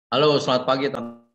Halo, selamat pagi, teman.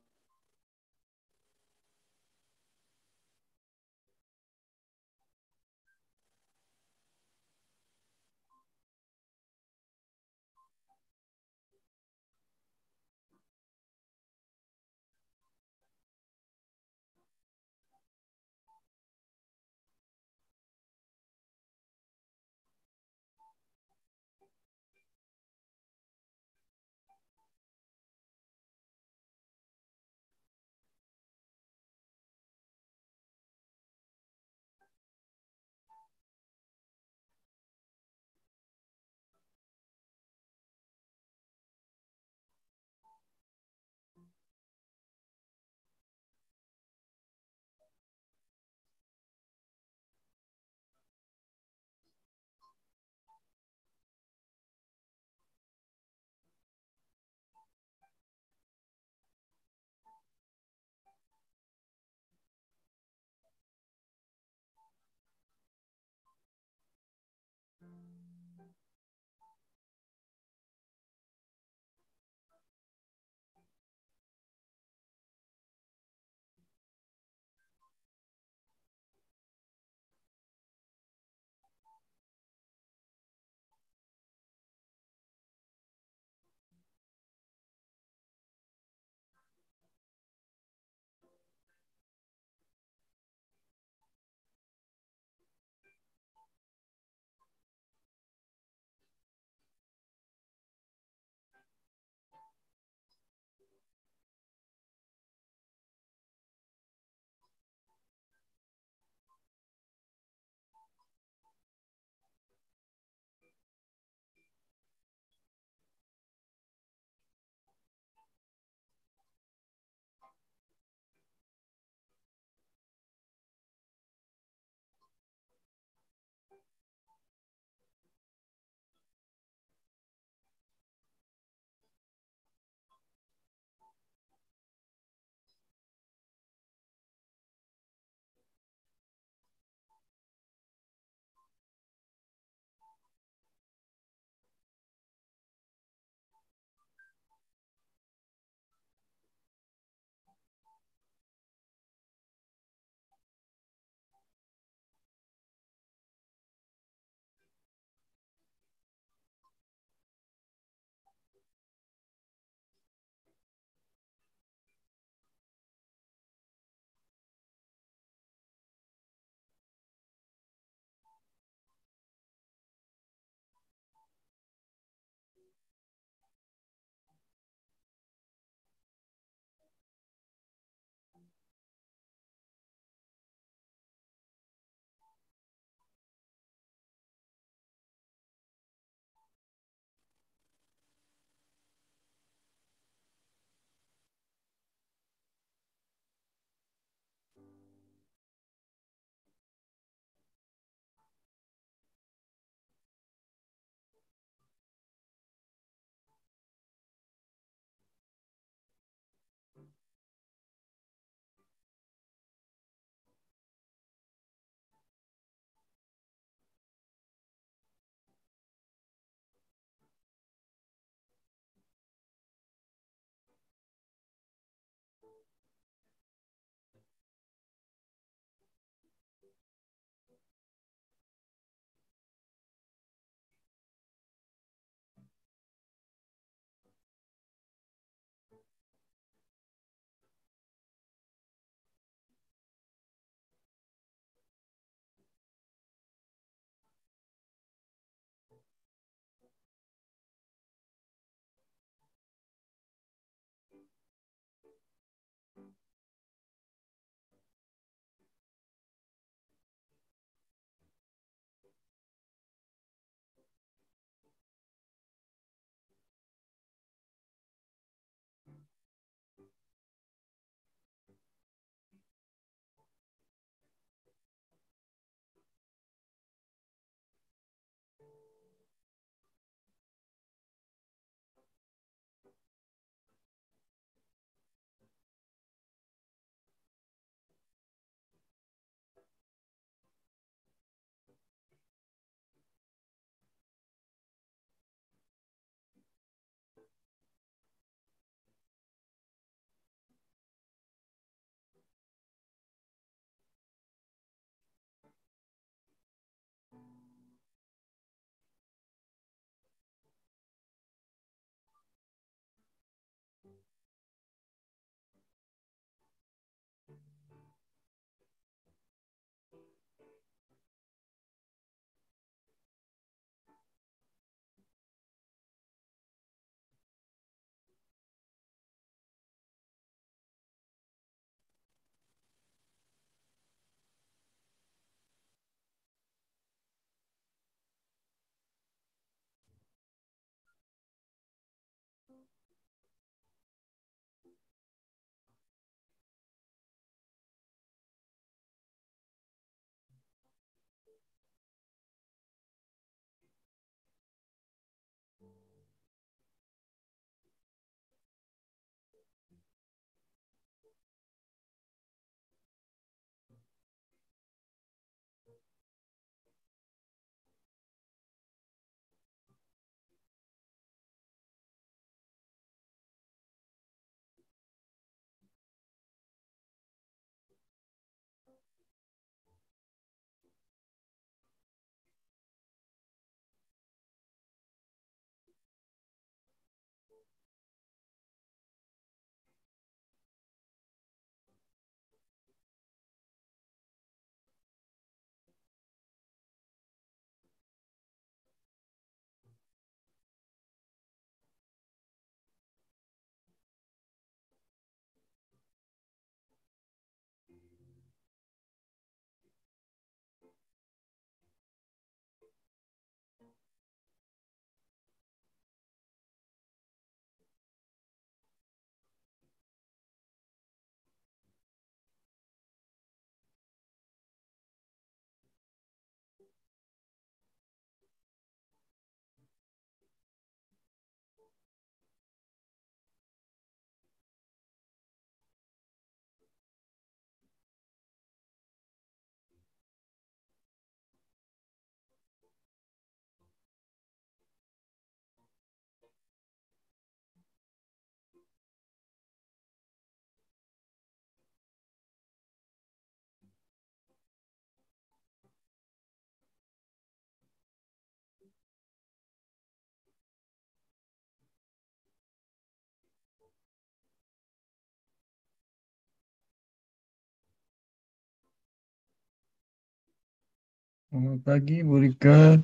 Selamat pagi, Bu Rika.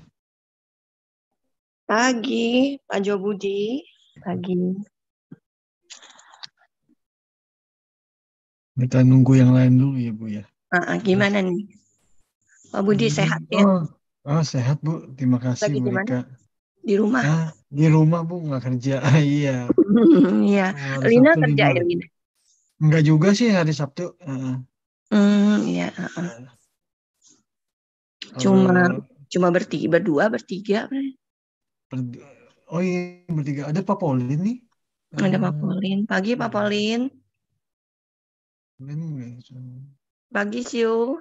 Pagi, Pak Jo Budi. Pagi. Kita nunggu yang lain dulu ya, Bu ya. Gimana nih? Pak Budi sehat ya? Sehat, Bu. Terima kasih, Lagi Bu di mana? Rika. Di rumah. Di rumah, Bu, nggak kerja. Iya, Iya. hari Lina Sabtu kerja libur. ya, Lina? Enggak juga sih hari Sabtu. Iya. Cuma Kalau cuma berdua, bertiga. per- oh iya, bertiga. Ada Pak Polin nih. Ada Pak Polin. Pagi, Pak Polin. Pagi, Siu.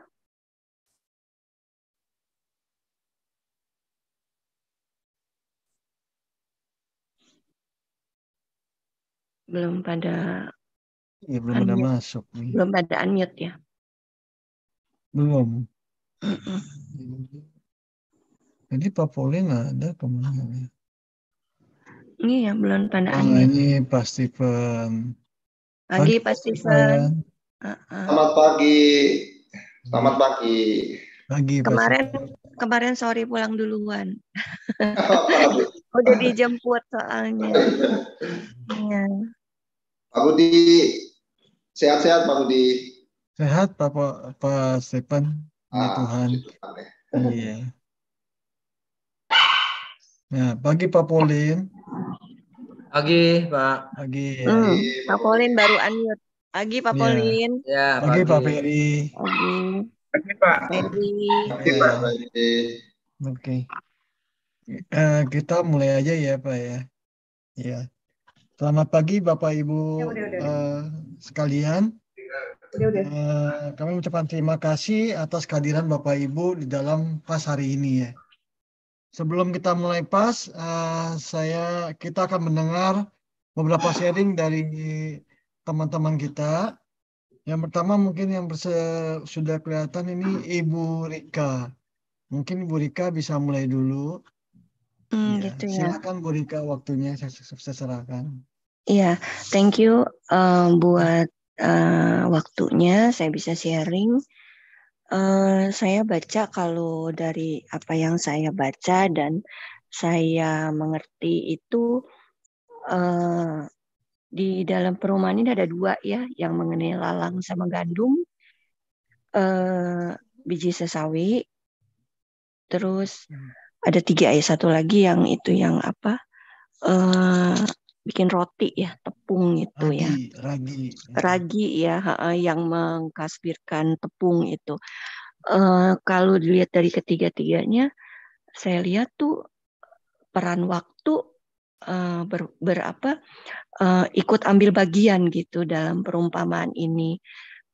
Belum pada Iya, belum ada unmute. masuk nih. Belum pada unmute ya? Belum. Mm-mm. Jadi Pak Polin ada kemana nih? Ini ya, belum pada Oh, unmute. ini Pak Steven. Pagi, Pagi, Pak Pak Steven. Steven. Selamat pagi. Selamat pagi. Pagi, Pak Kemarin Steven. kemarin sorry pulang duluan. Apa Udah dijemput soalnya. Iya. Pak Budi, sehat-sehat Pak Budi. Sehat, Pak Steven. Puji Tuhan. Puji Tuhan ya. Iya. Nah, pagi Pak Polin. Pagi, Pak. Pagi ya. Pak Polin baru unmute. Pagi Pak Iya. Polin. Ya, Pagi pagi. Pak Ferry. Pagi Pagi Pak. Ferry. Oke, Iya. Pak Budi. Oke. Kita mulai aja ya, Pak ya. Iya. Selamat pagi Bapak Ibu sekalian. Kami mengucapkan terima kasih atas kehadiran Bapak Ibu di dalam PAS hari ini ya. Sebelum kita mulai PAS, kita akan mendengar beberapa sharing dari teman-teman kita. Yang pertama mungkin yang sudah kelihatan ini Ibu Rika. Mungkin Ibu Rika bisa mulai dulu. Ya, Gitu ya. silakan Bu Rika, waktunya saya serahkan. Iya, thank you buat waktunya saya bisa sharing. Saya baca kalau dari apa yang saya baca dan saya mengerti itu di dalam perumahan ini ada dua ya yang mengenai lalang sama gandum, biji sesawi, terus ada tiga ya, satu lagi yang itu yang apa bikin roti ya, tepung itu ya, ragi ya, yang mengkasbirkan tepung itu. Kalau dilihat dari ketiga-tiganya, saya lihat tuh peran waktu ikut ambil bagian gitu dalam perumpamaan ini.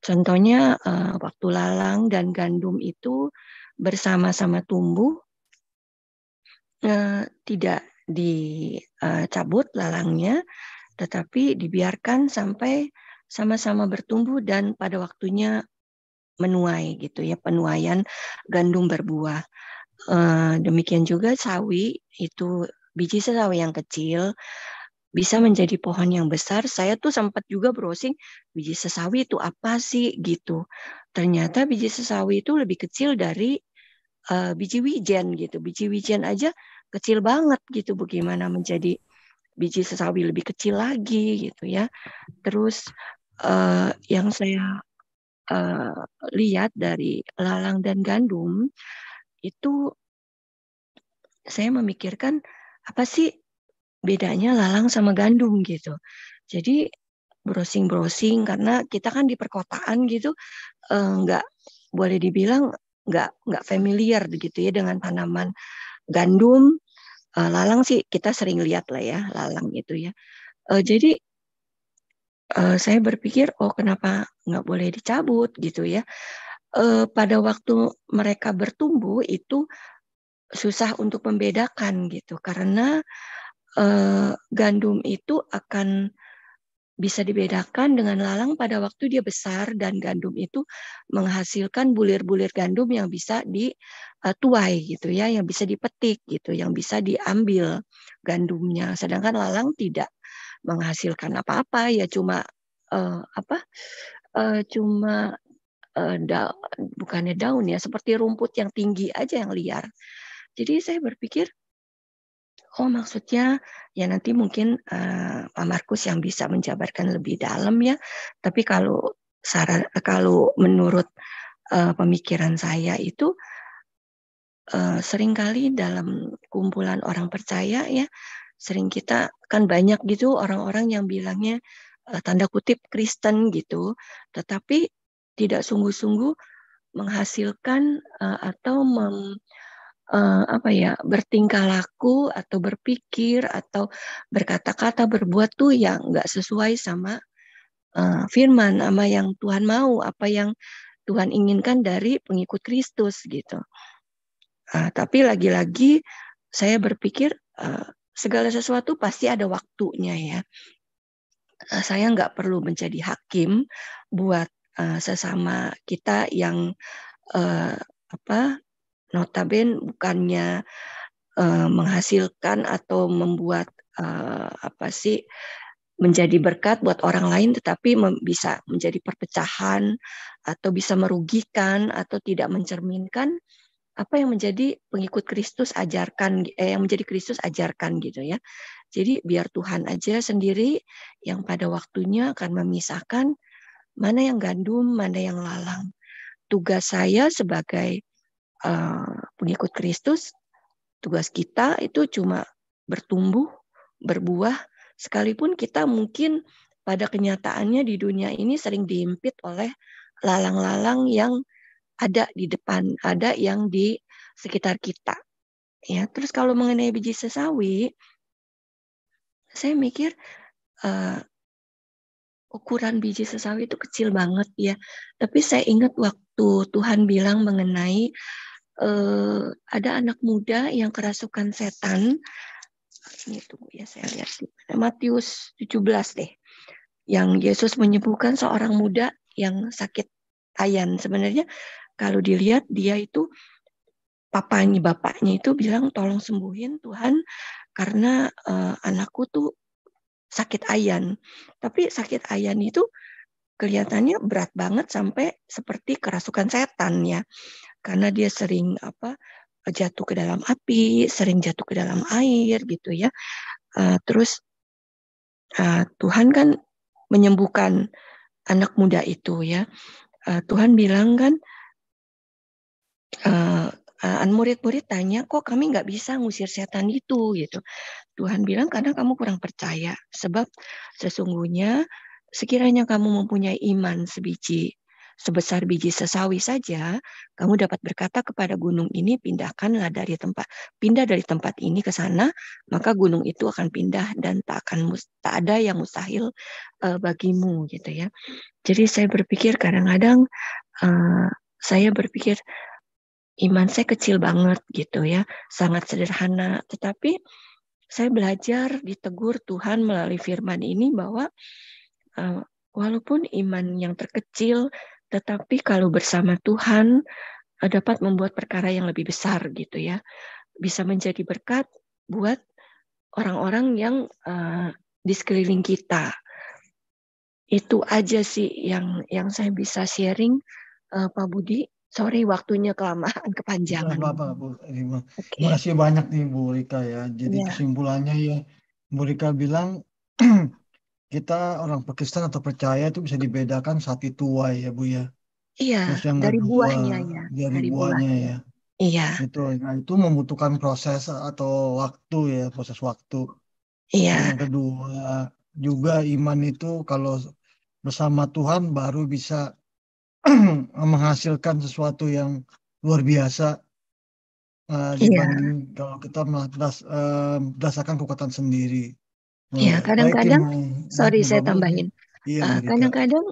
Contohnya waktu lalang dan gandum itu bersama-sama tumbuh, tidak dicabut lalangnya, tetapi dibiarkan sampai sama-sama bertumbuh dan pada waktunya menuai gitu ya, penuaian gandum berbuah. Demikian juga sawi, itu biji sawi yang kecil bisa menjadi pohon yang besar. Saya tuh sempat juga browsing biji sesawi itu apa sih gitu. Ternyata biji sesawi itu lebih kecil dari biji wijen gitu. Biji wijen aja kecil banget gitu. Bagaimana menjadi biji sesawi lebih kecil lagi gitu ya. Terus yang saya lihat dari lalang dan gandum itu, saya memikirkan apa sih bedanya lalang sama gandum gitu. Jadi browsing karena kita kan di perkotaan gitu, nggak boleh dibilang nggak familiar gitu ya dengan tanaman gandum. Lalang sih kita sering lihat lah ya, lalang itu ya. Jadi saya berpikir, oh kenapa nggak boleh dicabut gitu ya. Pada waktu mereka bertumbuh itu susah untuk membedakan gitu, karena gandum itu akan bisa dibedakan dengan lalang pada waktu dia besar, dan gandum itu menghasilkan bulir-bulir gandum yang bisa dituai gitu ya, yang bisa dipetik gitu, yang bisa diambil gandumnya. Sedangkan lalang tidak menghasilkan apa-apa ya, cuma cuma bukannya daun ya, seperti rumput yang tinggi aja yang liar. Jadi saya berpikir, oh maksudnya ya nanti mungkin Pak Markus yang bisa menjabarkan lebih dalam ya. Tapi kalau menurut pemikiran saya itu seringkali dalam kumpulan orang percaya ya, sering kita kan banyak gitu orang-orang yang bilangnya tanda kutip Kristen gitu, tetapi tidak sungguh-sungguh menghasilkan atau bertingkah laku atau berpikir atau berkata-kata berbuat tuh yang nggak sesuai sama firman, sama yang Tuhan mau, apa yang Tuhan inginkan dari pengikut Kristus gitu. Tapi lagi-lagi saya berpikir segala sesuatu pasti ada waktunya ya. Saya nggak perlu menjadi hakim buat sesama kita yang notabene bukannya menghasilkan atau membuat menjadi berkat buat orang lain, tetapi bisa menjadi perpecahan atau bisa merugikan atau tidak mencerminkan apa yang menjadi pengikut Kristus ajarkan, yang menjadi Kristus ajarkan gitu ya. Jadi biar Tuhan aja sendiri yang pada waktunya akan memisahkan mana yang gandum, mana yang lalang. Tugas saya sebagai pengikut Kristus, tugas kita itu cuma bertumbuh, berbuah, sekalipun kita mungkin pada kenyataannya di dunia ini sering dihimpit oleh lalang-lalang yang ada di depan, ada yang di sekitar kita. Ya, terus kalau mengenai biji sesawi, saya mikir ukuran biji sesawi itu kecil banget ya. Tapi saya ingat waktu Tuhan bilang mengenai ada anak muda yang kerasukan setan. Ini tunggu ya, saya lihat di Matius 17 deh. Yang Yesus menyembuhkan seorang muda yang sakit ayan. Sebenarnya kalau dilihat dia itu bapaknya itu bilang tolong sembuhin Tuhan karena anakku tuh sakit ayan. Tapi sakit ayan itu kelihatannya berat banget sampai seperti kerasukan setan ya. Karena dia sering jatuh ke dalam api, sering jatuh ke dalam air gitu ya. Terus Tuhan kan menyembuhkan anak muda itu ya. Tuhan bilang kan murid-murid tanya, kok kami nggak bisa ngusir setan itu gitu. Tuhan bilang karena kamu kurang percaya. Sebab sesungguhnya sekiranya kamu mempunyai iman sebesar biji sesawi saja, kamu dapat berkata kepada gunung ini pindah dari tempat ini ke sana, maka gunung itu akan pindah dan tak ada yang mustahil bagimu gitu ya. Jadi saya berpikir kadang-kadang saya berpikir iman saya kecil banget gitu ya, sangat sederhana. Tetapi saya belajar ditegur Tuhan melalui firman ini bahwa walaupun iman yang terkecil, tetapi kalau bersama Tuhan dapat membuat perkara yang lebih besar gitu ya. Bisa menjadi berkat buat orang-orang yang di sekeliling kita. Itu aja sih yang saya bisa sharing, Pak Budi. Sorry waktunya kelamaan, kepanjangan. Tidak apa-apa, Bu. Terima kasih banyak nih Bu Rika ya. Jadi kesimpulannya ya, Bu Rika bilang kita orang Kristen atau percaya itu bisa dibedakan saat dituai ya Bu ya. Iya, Terus yang dari kedua, buahnya ya. dari buahnya ya. Iya. Itu membutuhkan proses atau waktu ya, proses waktu. Iya. Yang kedua juga iman itu kalau bersama Tuhan baru bisa menghasilkan sesuatu yang luar biasa dibanding kalau kita berdasarkan kekuatan sendiri. Iya, kadang-kadang, sorry saya tambahin. Iya, kadang-kadang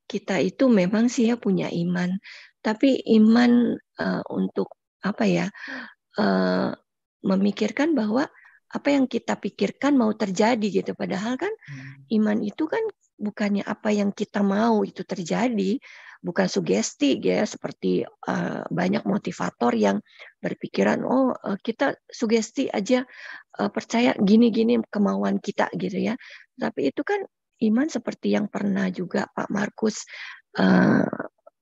kita itu memang sih ya punya iman, tapi iman untuk memikirkan bahwa apa yang kita pikirkan mau terjadi gitu. Padahal kan iman itu kan bukannya apa yang kita mau itu terjadi, bukan sugesti ya, seperti banyak motivator yang berpikiran kita sugesti aja, percaya gini-gini kemauan kita gitu ya. Tapi itu kan iman seperti yang pernah juga Pak Markus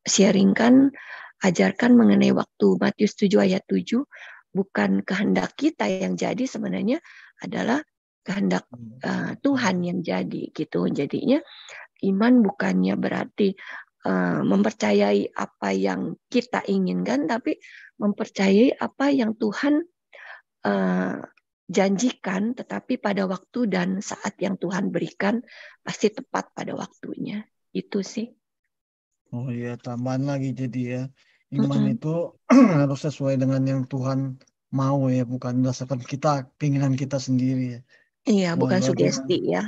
sharingkan, ajarkan mengenai waktu. Matius 7 ayat 7, bukan kehendak kita yang jadi, sebenarnya adalah kehendak Tuhan yang jadi gitu. Jadinya iman bukannya berarti mempercayai apa yang kita inginkan, tapi mempercayai apa yang Tuhan janjikan, tetapi pada waktu dan saat yang Tuhan berikan pasti tepat pada waktunya. Itu sih. Oh iya, tambahan lagi jadi ya. Iman itu harus sesuai dengan yang Tuhan mau ya, bukan berdasarkan keinginan kita sendiri ya. Iya, Wah, bukan luar biasa. sugesti ya,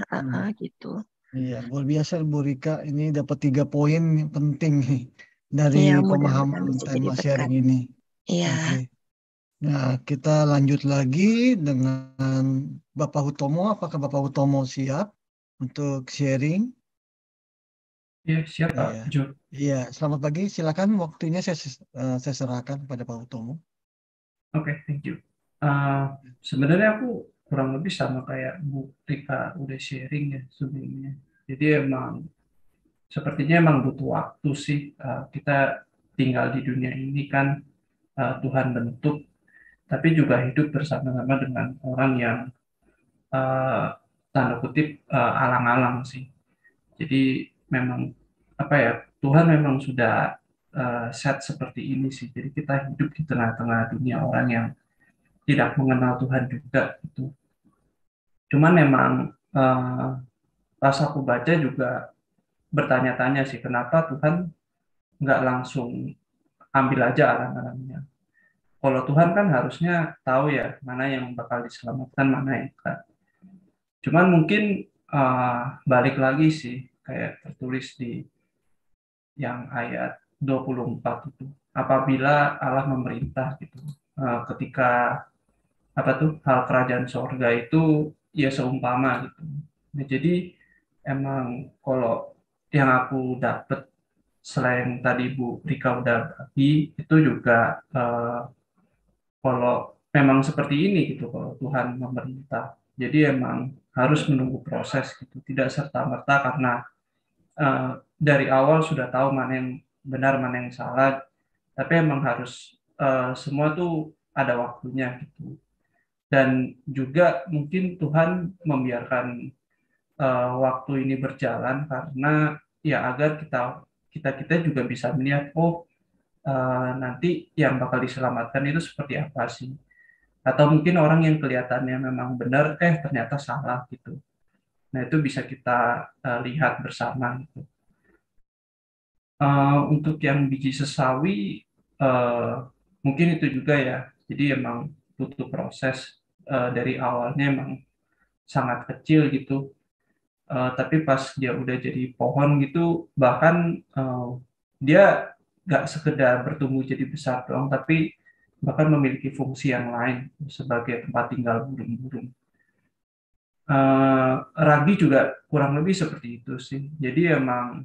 gitu. Iya, luar biasa Bu Rika. Ini dapat 3 poin yang penting nih dari Iya, mudah-mudahan pemahaman bisa jadi tema berkat. sharing ini. Iya. Oke. Nah, kita lanjut lagi dengan Bapak Hutomo. Apakah Bapak Hutomo siap untuk sharing? Ya, siap Pak Iya. Jo. Iya, selamat pagi. Silakan waktunya saya serahkan pada Pak Hutomo. Oke, thank you. Sebenarnya aku kurang lebih sama kayak Bu Rika udah sharing ya sebelumnya. Jadi sepertinya emang butuh waktu sih. Kita tinggal di dunia ini kan Tuhan bentuk, tapi juga hidup bersama-sama dengan orang yang tanda kutip alang-alang sih. Jadi memang apa ya, Tuhan memang sudah set seperti ini sih. Jadi kita hidup di tengah-tengah dunia orang yang tidak mengenal Tuhan juga gitu. Cuman memang pas aku baca juga bertanya-tanya sih, kenapa Tuhan nggak langsung ambil aja alang-alangnya. Kalau Tuhan kan harusnya tahu ya mana yang bakal diselamatkan, mana yang enggak. Cuman mungkin balik lagi sih, kayak tertulis di yang ayat 24 itu. Apabila Allah memerintah gitu, ketika apa tuh hal kerajaan sorga itu ya seumpama gitu. Nah, jadi emang kalau yang aku dapat selain tadi Bu Rika udah bagi itu juga kalau memang seperti ini gitu, kalau Tuhan memerintah, jadi emang harus menunggu proses gitu, tidak serta merta karena dari awal sudah tahu mana yang benar mana yang salah, tapi emang harus semua tuh ada waktunya gitu. Dan juga mungkin Tuhan membiarkan waktu ini berjalan karena ya agar kita juga bisa melihat nanti yang bakal diselamatkan itu seperti apa sih, atau mungkin orang yang kelihatannya memang benar ternyata salah gitu. Nah itu bisa kita lihat bersama gitu. Untuk yang biji sesawi mungkin itu juga ya, jadi emang butuh proses. Dari awalnya emang sangat kecil gitu, tapi pas dia udah jadi pohon gitu, bahkan dia nggak sekedar bertumbuh jadi besar doang, tapi bahkan memiliki fungsi yang lain sebagai tempat tinggal burung-burung. Ragi juga kurang lebih seperti itu sih. Jadi emang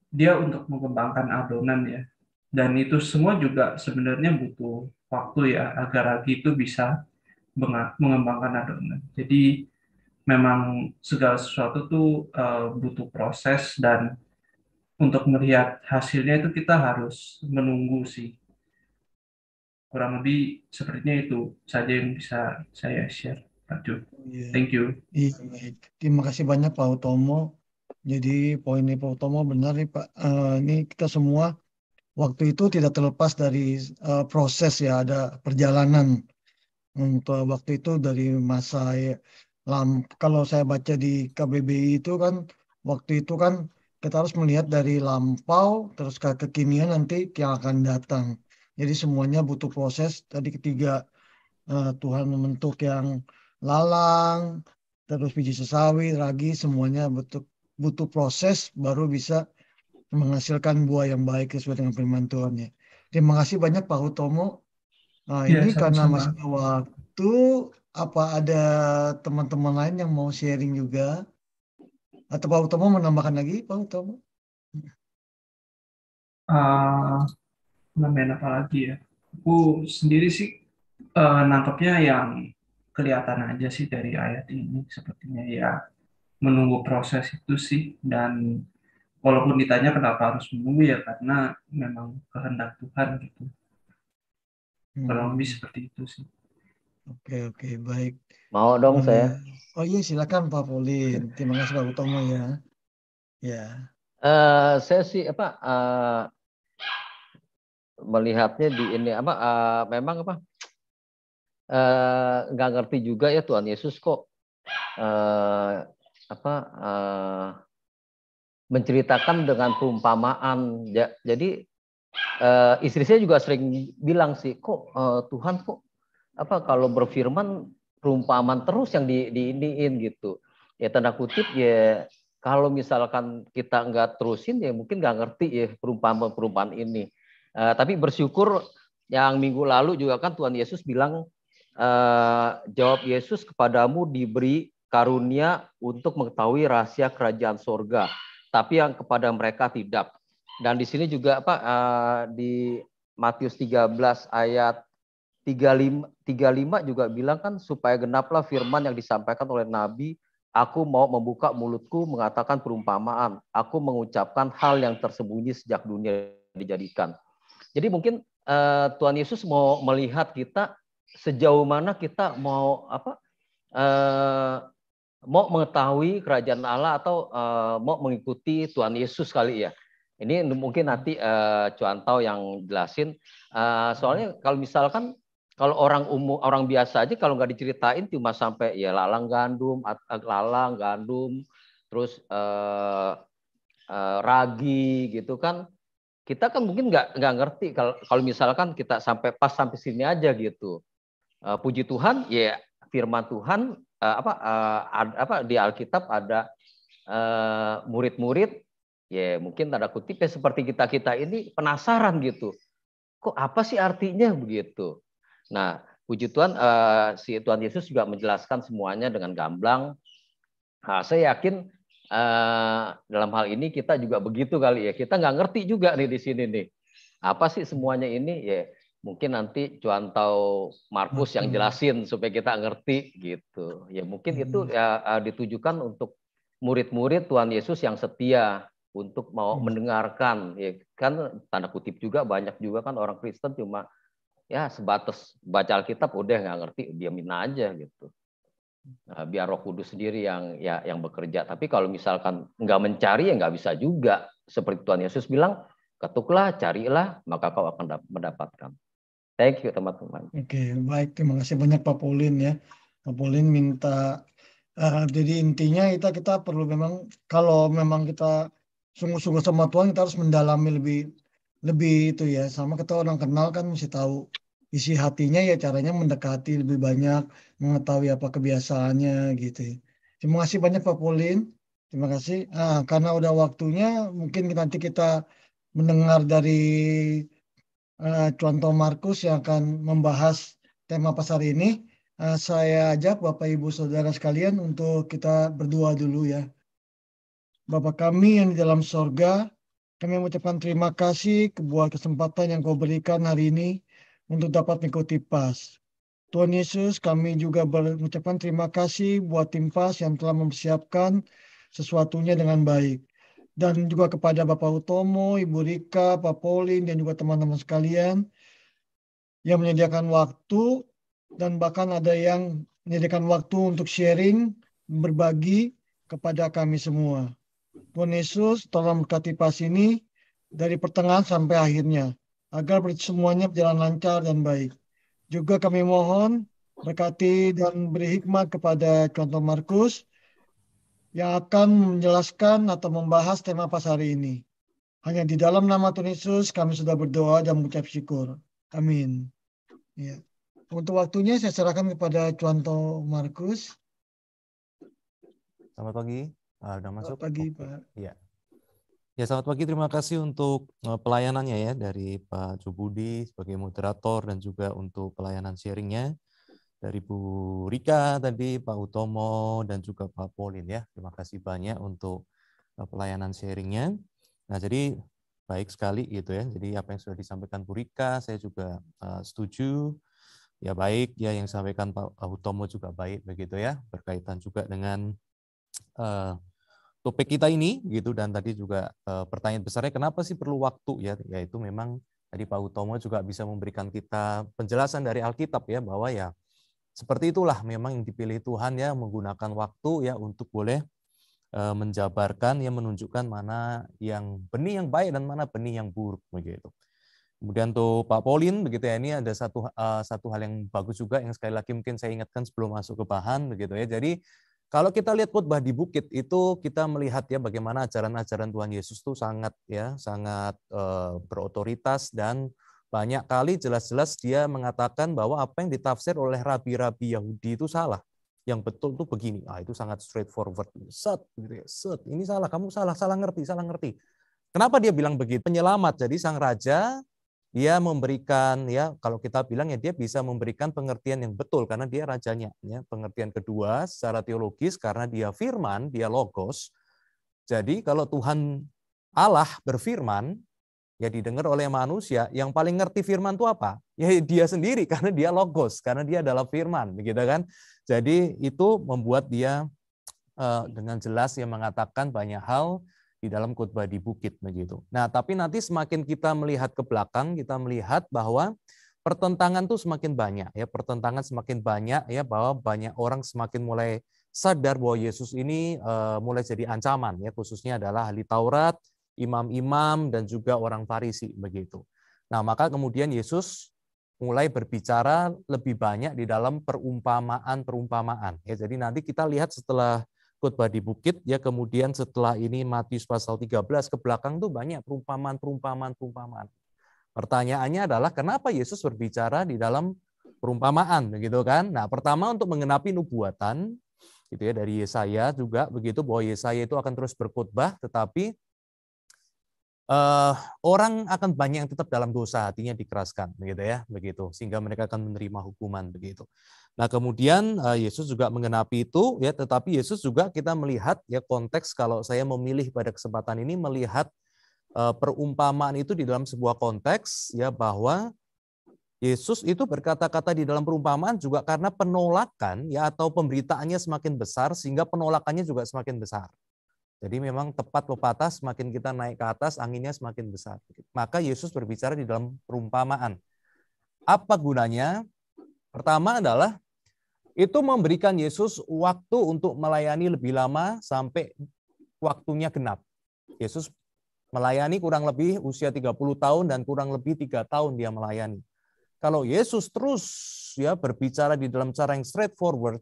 dia untuk mengembangkan adonan ya, dan itu semua juga sebenarnya butuh waktu ya agar ragi itu bisa mengembangkan adonan. Jadi memang segala sesuatu tuh butuh proses, dan untuk melihat hasilnya itu kita harus menunggu sih. Kurang lebih sepertinya itu saja yang bisa saya share, Pak Jo. Thank you. Iya, baik. Terima kasih banyak Pak Utomo. Jadi poin ini Pak Utomo benar nih Pak. Ini kita semua waktu itu tidak terlepas dari proses ya, ada perjalanan. Untuk waktu itu dari masa kalau saya baca di KBBI itu kan waktu itu kan kita harus melihat dari lampau terus ke kekinian nanti yang akan datang. Jadi semuanya butuh proses. Tadi ketiga Tuhan membentuk yang lalang, terus biji sesawi, ragi, semuanya butuh proses baru bisa menghasilkan buah yang baik sesuai dengan firman Tuhan ya. Terima kasih banyak Pak Hutomo. Nah, Ya, ini karena sama-sama. masih ada waktu, apa ada teman-teman lain yang mau sharing juga? Atau Pak Hutomo menambahkan lagi, Pak Hutomo? Nambahin apa lagi ya? Aku sendiri sih nangkepnya yang kelihatan aja sih dari ayat ini, sepertinya ya menunggu proses itu sih. Dan walaupun ditanya kenapa harus menunggu, ya karena memang kehendak Tuhan gitu. Kurang lebih seperti itu sih. Oke, baik. Mau dong saya. Oh iya, silakan Pak Pauline. Terima kasih Pak Utomo ya. Ya. Saya sih melihatnya di ini memang nggak ngerti juga ya Tuhan Yesus kok menceritakan dengan perumpamaan. Jadi istri saya juga sering bilang sih, kok Tuhan kok kalau berfirman perumpamaan terus yang diiniin gitu. Ya tanda kutip ya, kalau misalkan kita nggak terusin ya mungkin nggak ngerti ya perumpamaan ini. Tapi bersyukur yang minggu lalu juga kan Tuhan Yesus bilang, jawab Yesus, kepadamu diberi karunia untuk mengetahui rahasia kerajaan sorga, tapi yang kepada mereka tidak. Dan di sini juga di Matius 13 ayat 35 juga bilang kan, supaya genaplah firman yang disampaikan oleh Nabi, aku mau membuka mulutku mengatakan perumpamaan, aku mengucapkan hal yang tersembunyi sejak dunia dijadikan. Jadi mungkin Tuhan Yesus mau melihat kita sejauh mana kita mau mau mengetahui kerajaan Allah atau mau mengikuti Tuhan Yesus kali ya. Ini mungkin nanti Cuantau yang jelasin. Soalnya kalau misalkan kalau orang umum, orang biasa aja kalau nggak diceritain cuma sampai ya lalang gandum, terus ragi gitu kan, kita kan mungkin nggak ngerti kalau misalkan kita sampai sini aja gitu. Puji Tuhan ya, firman Tuhan di Alkitab ada murid-murid ya, mungkin tanda kutip ya seperti kita ini penasaran gitu, kok apa sih artinya begitu. Nah puji Tuhan, si Tuhan Yesus juga menjelaskan semuanya dengan gamblang. Saya yakin dalam hal ini kita juga begitu kali ya, kita nggak ngerti juga nih di sini nih apa sih semuanya ini ya, mungkin nanti Cuantau Markus yang jelasin supaya kita ngerti gitu ya. Mungkin itu ya ditujukan untuk murid-murid Tuhan Yesus yang setia untuk mau mendengarkan ya kan, tanda kutip juga banyak juga kan orang Kristen cuma ya sebatas baca Alkitab udah nggak ngerti, diamin aja gitu. Biar Roh Kudus sendiri yang bekerja. Tapi kalau misalkan nggak mencari ya nggak bisa juga. Seperti Tuhan Yesus bilang, ketuklah, carilah, maka kau akan mendapatkan. Thank you teman-teman. Oke, baik. Terima kasih banyak Pak Pauline ya. Pak Pauline minta, jadi intinya kita perlu memang, kalau memang kita sungguh-sungguh sama Tuhan, kita harus mendalami lebih itu ya. Sama kita orang kenal kan mesti tahu isi hatinya ya, caranya mendekati lebih banyak, mengetahui apa kebiasaannya gitu ya. Terima kasih banyak Pak Pauline. Terima kasih. Karena udah waktunya, mungkin nanti kita mendengar dari Cuantau Markus yang akan membahas tema pas hari ini. Saya ajak Bapak Ibu Saudara sekalian untuk kita berdoa dulu ya. Bapa kami yang di dalam sorga, kami mengucapkan terima kasih buat kesempatan yang Kau berikan hari ini untuk dapat mengikuti PAS. Tuhan Yesus, kami juga mengucapkan terima kasih buat tim PAS yang telah mempersiapkan sesuatunya dengan baik. Dan juga kepada Bapak Utomo, Ibu Rika, Pak Pauline, dan juga teman-teman sekalian yang menyediakan waktu, dan bahkan ada yang menyediakan waktu untuk sharing, berbagi kepada kami semua. Tuhan Yesus, tolong berkati PAS ini dari pertengahan sampai akhirnya, agar semuanya berjalan lancar dan baik. Juga kami mohon berkati dan beri hikmat kepada Cuantau Markus yang akan menjelaskan atau membahas tema PAS hari ini. Hanya di dalam nama Tuhan Yesus kami sudah berdoa dan mengucap syukur. Amin. Ya. Untuk waktunya saya serahkan kepada Cuantau Markus. Selamat pagi. Udah masuk? Selamat pagi, Pak. Iya. Ya, selamat pagi. Terima kasih untuk pelayanannya ya dari Pak Jubudi sebagai moderator, dan juga untuk pelayanan sharingnya dari Bu Rika tadi, Pak Utomo, dan juga Pak Pauline ya. Terima kasih banyak untuk pelayanan sharingnya. Nah, jadi baik sekali gitu ya. Jadi apa yang sudah disampaikan Bu Rika, saya juga setuju. Ya baik ya, yang disampaikan Pak Utomo juga baik begitu ya, berkaitan juga dengan topik kita ini gitu, dan tadi juga pertanyaan besarnya kenapa sih perlu waktu ya, yaitu memang tadi Pak Utomo juga bisa memberikan kita penjelasan dari Alkitab ya, bahwa ya seperti itulah memang yang dipilih Tuhan ya, menggunakan waktu ya untuk boleh menjabarkan ya, menunjukkan mana yang benih yang baik dan mana benih yang buruk begitu. Kemudian tuh Pak Pauline begitu ya, ini ada satu hal yang bagus juga yang sekali lagi mungkin saya ingatkan sebelum masuk ke bahan begitu ya. Jadi kalau kita lihat khotbah di bukit itu kita melihat ya bagaimana ajaran-ajaran Tuhan Yesus itu sangat berotoritas, dan banyak kali jelas-jelas dia mengatakan bahwa apa yang ditafsir oleh rabi-rabi Yahudi itu salah. Yang betul tuh begini, itu sangat straightforward. Ini salah, kamu salah ngerti. Kenapa dia bilang begitu? Penyelamat, jadi sang raja dia memberikan ya, kalau kita bilang ya dia bisa memberikan pengertian yang betul karena dia rajanya. Ya. Pengertian kedua secara teologis karena dia firman, dia logos. Jadi kalau Tuhan Allah berfirman, ya didengar oleh manusia, yang paling ngerti firman itu apa? Ya dia sendiri karena dia logos, karena dia adalah firman, begitu kan? Jadi itu membuat dia dengan jelas yang mengatakan banyak hal di dalam khotbah di bukit begitu. Nah, tapi nanti semakin kita melihat ke belakang, kita melihat bahwa pertentangan tuh semakin banyak ya, pertentangan semakin banyak ya, bahwa banyak orang semakin mulai sadar bahwa Yesus ini mulai jadi ancaman ya, khususnya adalah ahli Taurat, imam-imam dan juga orang Farisi begitu. Nah, maka kemudian Yesus mulai berbicara lebih banyak di dalam perumpamaan. Ya, jadi nanti kita lihat setelah khotbah di bukit ya, kemudian setelah ini Matius pasal 13 ke belakang tuh banyak perumpamaan. Pertanyaannya adalah kenapa Yesus berbicara di dalam perumpamaan begitu kan? Nah, pertama untuk mengenapi nubuatan gitu ya dari Yesaya juga begitu, bahwa Yesaya itu akan terus berkhotbah, tetapi orang akan banyak yang tetap dalam dosa, hatinya dikeraskan begitu ya, begitu, sehingga mereka akan menerima hukuman begitu. Nah, kemudian Yesus juga mengenapi itu ya, tetapi Yesus juga kita melihat ya konteks, kalau saya memilih pada kesempatan ini melihat perumpamaan itu di dalam sebuah konteks ya, bahwa Yesus itu berkata-kata di dalam perumpamaan juga karena penolakan ya, atau pemberitaannya semakin besar sehingga penolakannya juga semakin besar. Jadi memang tepat pepatah, semakin kita naik ke atas, anginnya semakin besar. Maka Yesus berbicara di dalam perumpamaan. Apa gunanya? Pertama adalah itu memberikan Yesus waktu untuk melayani lebih lama sampai waktunya genap. Yesus melayani kurang lebih usia 30 tahun dan kurang lebih 3 tahun dia melayani. Kalau Yesus terus ya berbicara di dalam cara yang straightforward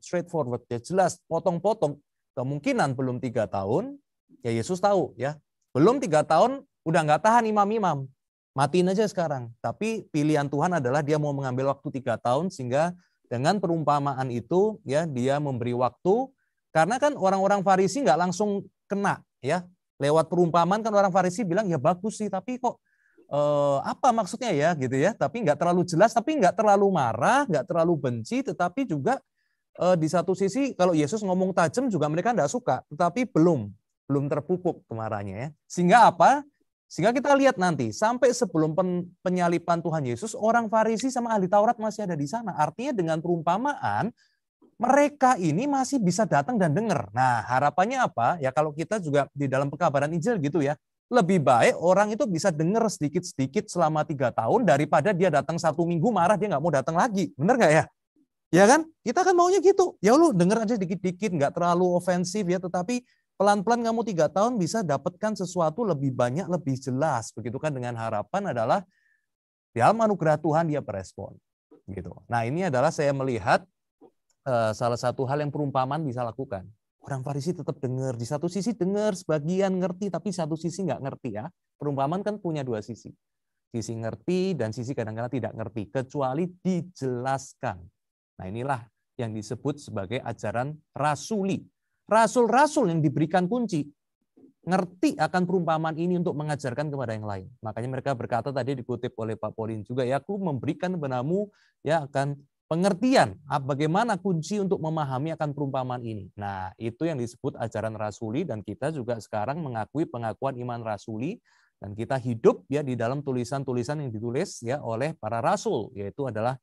ya, jelas, potong-potong, kemungkinan belum 3 tahun, ya Yesus tahu ya, belum 3 tahun udah nggak tahan imam-imam, matiin aja sekarang. Tapi pilihan Tuhan adalah dia mau mengambil waktu 3 tahun, sehingga dengan perumpamaan itu ya dia memberi waktu, karena kan orang-orang Farisi nggak langsung kena ya, lewat perumpamaan kan orang Farisi bilang ya bagus sih, tapi kok apa maksudnya ya gitu ya, tapi nggak terlalu jelas, tapi nggak terlalu marah, nggak terlalu benci, tetapi juga di satu sisi kalau Yesus ngomong tajam juga mereka nggak suka, tetapi belum terpupuk kemarahannya ya. Sehingga apa? Sehingga kita lihat nanti sampai sebelum penyalipan Tuhan Yesus, orang Farisi sama ahli Taurat masih ada di sana. Artinya dengan perumpamaan mereka ini masih bisa datang dan dengar. Nah, harapannya apa? Ya kalau kita juga di dalam pekabaran Injil gitu ya, lebih baik orang itu bisa dengar sedikit-sedikit selama 3 tahun daripada dia datang 1 minggu marah dia nggak mau datang lagi. Benar nggak ya? Ya kan? Kita kan maunya gitu. Ya lu denger aja dikit-dikit, nggak terlalu ofensif ya, tetapi pelan-pelan kamu 3 tahun bisa dapatkan sesuatu lebih banyak, lebih jelas. Begitu kan, dengan harapan adalah di dalam anugerah Tuhan dia berespon. Gitu. Nah, ini adalah saya melihat salah satu hal yang perumpamaan bisa lakukan. Orang Farisi tetap dengar, di satu sisi dengar, sebagian ngerti, tapi satu sisi nggak ngerti ya. Perumpamaan kan punya 2 sisi. Sisi ngerti dan sisi kadang-kadang tidak ngerti, kecuali dijelaskan. Nah, inilah yang disebut sebagai ajaran rasuli. Rasul-rasul yang diberikan kunci, ngerti akan perumpamaan ini untuk mengajarkan kepada yang lain. Makanya mereka berkata tadi dikutip oleh Pak Pauline juga, ya aku memberikan kepadamu ya akan pengertian bagaimana kunci untuk memahami akan perumpamaan ini. Nah, itu yang disebut ajaran rasuli, dan kita juga sekarang mengakui pengakuan iman rasuli, dan kita hidup ya di dalam tulisan-tulisan yang ditulis ya oleh para rasul, yaitu adalah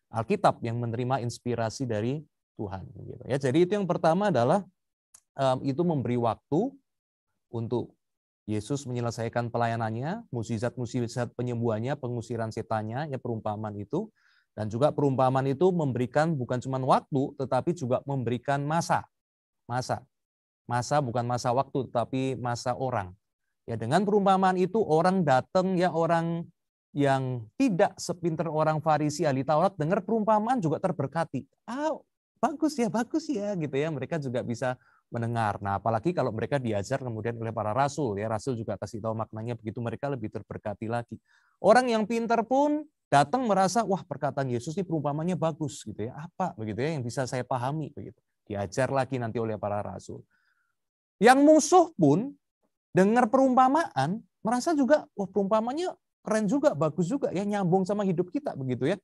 Alkitab yang menerima inspirasi dari Tuhan. Ya, jadi itu yang pertama adalah itu memberi waktu untuk Yesus menyelesaikan pelayanannya, mukjizat-mukjizat penyembuhannya, pengusiran setannya, ya perumpamaan itu. Dan juga perumpamaan itu memberikan bukan cuma waktu, tetapi juga memberikan masa. Masa bukan masa waktu, tetapi masa orang. Ya dengan perumpamaan itu orang datang, ya orang yang tidak sepinter orang Farisi ahli Taurat dengar perumpamaan juga terberkati. Bagus ya gitu ya. Mereka juga bisa mendengar. Nah, apalagi kalau mereka diajar kemudian oleh para rasul, ya rasul juga kasih tahu maknanya, begitu mereka lebih terberkati lagi. Orang yang pintar pun datang merasa, wah perkataan Yesus ini perumpamannya bagus gitu ya. Apa begitu ya yang bisa saya pahami begitu. Diajar lagi nanti oleh para rasul. Yang musuh pun dengar perumpamaan merasa juga, wah perumpamannya keren juga, bagus juga ya, nyambung sama hidup kita begitu ya.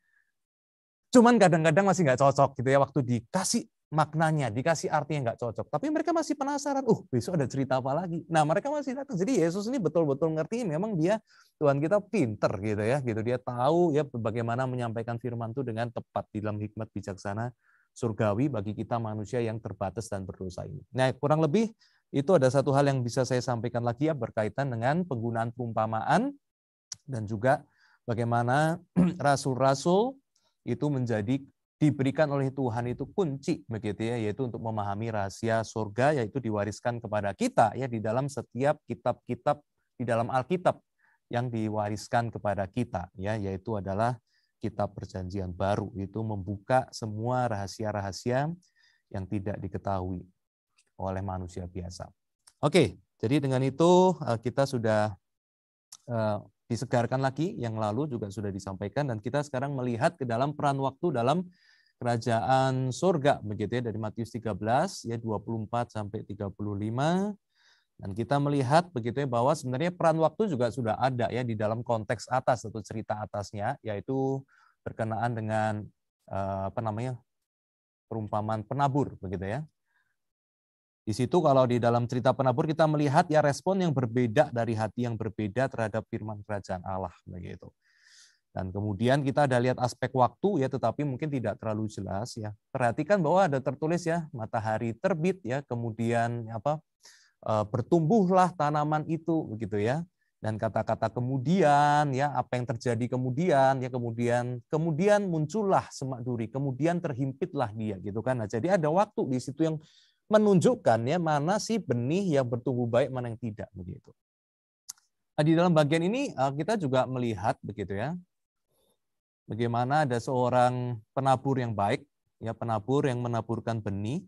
Cuman kadang-kadang masih nggak cocok gitu ya, waktu dikasih maknanya, dikasih artinya nggak cocok. Tapi mereka masih penasaran, besok ada cerita apa lagi. Nah mereka masih datang. Jadi Yesus ini betul-betul ngerti, memang dia Tuhan kita pinter gitu ya. Gitu dia tahu ya bagaimana menyampaikan firman itu dengan tepat di dalam hikmat bijaksana surgawi bagi kita manusia yang terbatas dan berdosa ini. Nah kurang lebih itu ada satu hal yang bisa saya sampaikan lagi ya berkaitan dengan penggunaan perumpamaan dan juga bagaimana rasul-rasul itu diberikan oleh Tuhan itu kunci begitu ya, yaitu untuk memahami rahasia surga, yaitu diwariskan kepada kita ya di dalam setiap kitab-kitab di dalam Alkitab yang diwariskan kepada kita ya, yaitu adalah kitab Perjanjian Baru, itu membuka semua rahasia-rahasia yang tidak diketahui oleh manusia biasa. Oke, jadi dengan itu kita sudah disegarkan lagi, yang lalu juga sudah disampaikan, dan kita sekarang melihat ke dalam peran waktu dalam kerajaan surga begitu ya, dari Matius 13 ya 24 sampai 35, dan kita melihat begitu ya bahwa sebenarnya peran waktu juga sudah ada ya di dalam konteks atas atau cerita atasnya, yaitu berkenaan dengan perumpamaan penabur begitu ya. Di situ kalau di dalam cerita penabur kita melihat ya respon yang berbeda dari hati yang berbeda terhadap firman kerajaan Allah begitu. Dan kemudian kita ada lihat aspek waktu ya, tetapi mungkin tidak terlalu jelas ya. Perhatikan bahwa ada tertulis ya matahari terbit ya, kemudian bertumbuhlah tanaman itu begitu ya. Dan kata-kata kemudian ya, apa yang terjadi kemudian ya, kemudian muncullah semak duri, kemudian terhimpitlah dia gitu kan. Nah, jadi ada waktu di situ yang menunjukkan ya mana sih benih yang bertumbuh baik, mana yang tidak begitu. Nah, di dalam bagian ini kita juga melihat begitu ya, bagaimana ada seorang penabur yang baik ya, penabur yang menaburkan benih.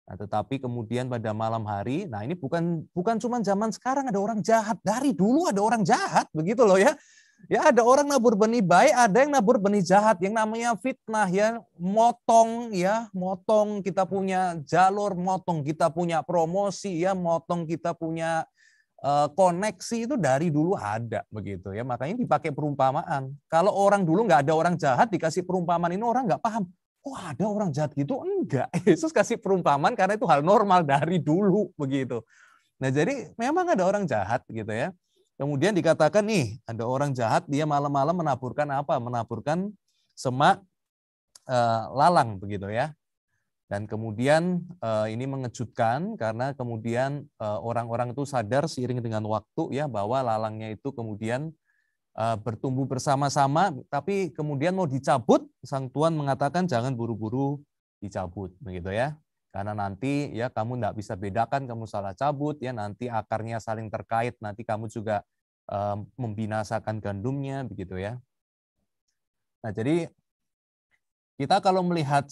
Nah, tetapi kemudian pada malam hari, nah ini bukan cuma zaman sekarang ada orang jahat, dari dulu ada orang jahat begitu loh ya. Ya ada orang nabur benih baik, ada yang nabur benih jahat, yang namanya fitnah ya, motong kita punya jalur, motong kita punya promosi ya, motong kita punya koneksi, itu dari dulu ada begitu ya. Makanya dipakai perumpamaan. Kalau orang dulu nggak ada orang jahat, dikasih perumpamaan ini orang nggak paham. Oh ada orang jahat gitu? Enggak. Yesus kasih perumpamaan karena itu hal normal dari dulu begitu. Nah jadi memang ada orang jahat gitu ya. Kemudian dikatakan nih, ada orang jahat, dia malam-malam menaburkan apa? Menaburkan semak lalang begitu ya. Dan kemudian ini mengejutkan karena kemudian orang-orang itu sadar seiring dengan waktu ya bahwa lalangnya itu kemudian bertumbuh bersama-sama, tapi kemudian mau dicabut, sang Tuhan mengatakan jangan buru-buru dicabut begitu ya. Karena nanti ya kamu enggak bisa bedakan, kamu salah cabut ya, nanti akarnya saling terkait, nanti kamu juga membinasakan gandumnya begitu ya. Nah, jadi kita kalau melihat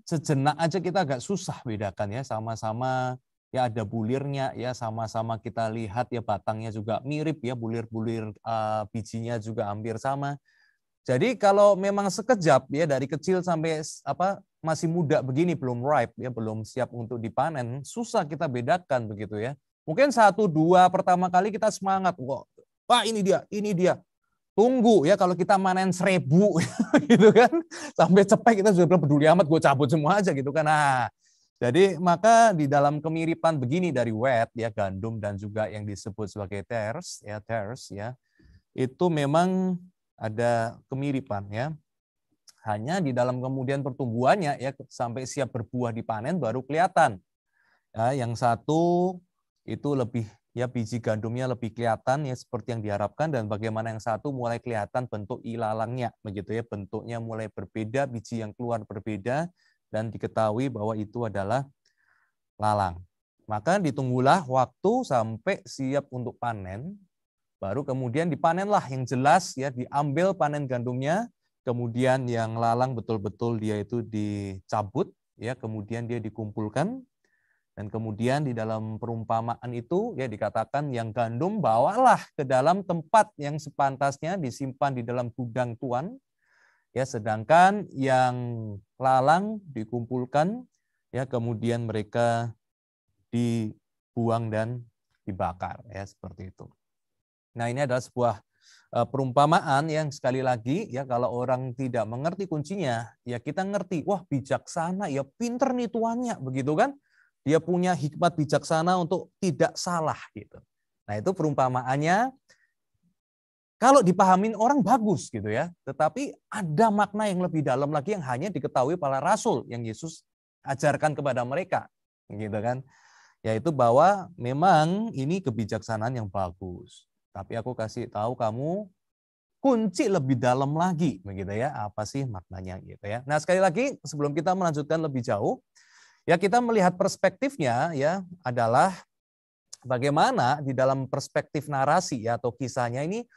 sejenak aja kita agak susah bedakan ya, sama-sama ya ada bulirnya ya, sama-sama kita lihat ya batangnya juga mirip ya, bulir-bulir bijinya juga hampir sama. Jadi kalau memang sekejap ya dari kecil sampai masih muda begini, belum ripe ya, belum siap untuk dipanen, susah kita bedakan begitu ya. Mungkin 1, 2 pertama kali kita semangat, wah ini dia. Tunggu ya kalau kita manen 1000 gitu kan, sampai cepet kita sudah peduli amat, gue cabut semua aja gitu kan. Nah, jadi maka di dalam kemiripan begini dari wheat ya, gandum, dan juga yang disebut sebagai tares ya, itu memang ada kemiripan ya. Hanya di dalam kemudian pertumbuhannya ya sampai siap berbuah dipanen baru kelihatan. Ya, yang satu itu lebih ya biji gandumnya lebih kelihatan ya seperti yang diharapkan, dan bagaimana yang satu mulai kelihatan bentuk ilalangnya begitu ya, bentuknya mulai berbeda, biji yang keluar berbeda, dan diketahui bahwa itu adalah lalang. Maka ditunggulah waktu sampai siap untuk panen, baru kemudian dipanenlah yang jelas ya, diambil panen gandumnya, kemudian yang lalang betul-betul dia itu dicabut ya, kemudian dia dikumpulkan, dan kemudian di dalam perumpamaan itu ya dikatakan yang gandum bawalah ke dalam tempat yang sepantasnya, disimpan di dalam gudang tuan ya, sedangkan yang lalang dikumpulkan ya, kemudian mereka dibuang dan dibakar ya, seperti itu. Nah, ini adalah sebuah perumpamaan yang sekali lagi ya, kalau orang tidak mengerti kuncinya, ya kita ngerti, wah bijaksana ya, pinter nih tuannya begitu kan. Dia punya hikmat bijaksana untuk tidak salah gitu. Nah, itu perumpamaannya kalau dipahamin orang bagus gitu ya, tetapi ada makna yang lebih dalam lagi yang hanya diketahui para rasul yang Yesus ajarkan kepada mereka gitu kan. Yaitu bahwa memang ini kebijaksanaan yang bagus. Tapi aku kasih tahu kamu kunci lebih dalam lagi begitu ya, apa sih maknanya gitu ya. Nah, sekali lagi sebelum kita melanjutkan lebih jauh, ya kita melihat perspektifnya ya adalah bagaimana di dalam perspektif narasi ya atau kisahnya ini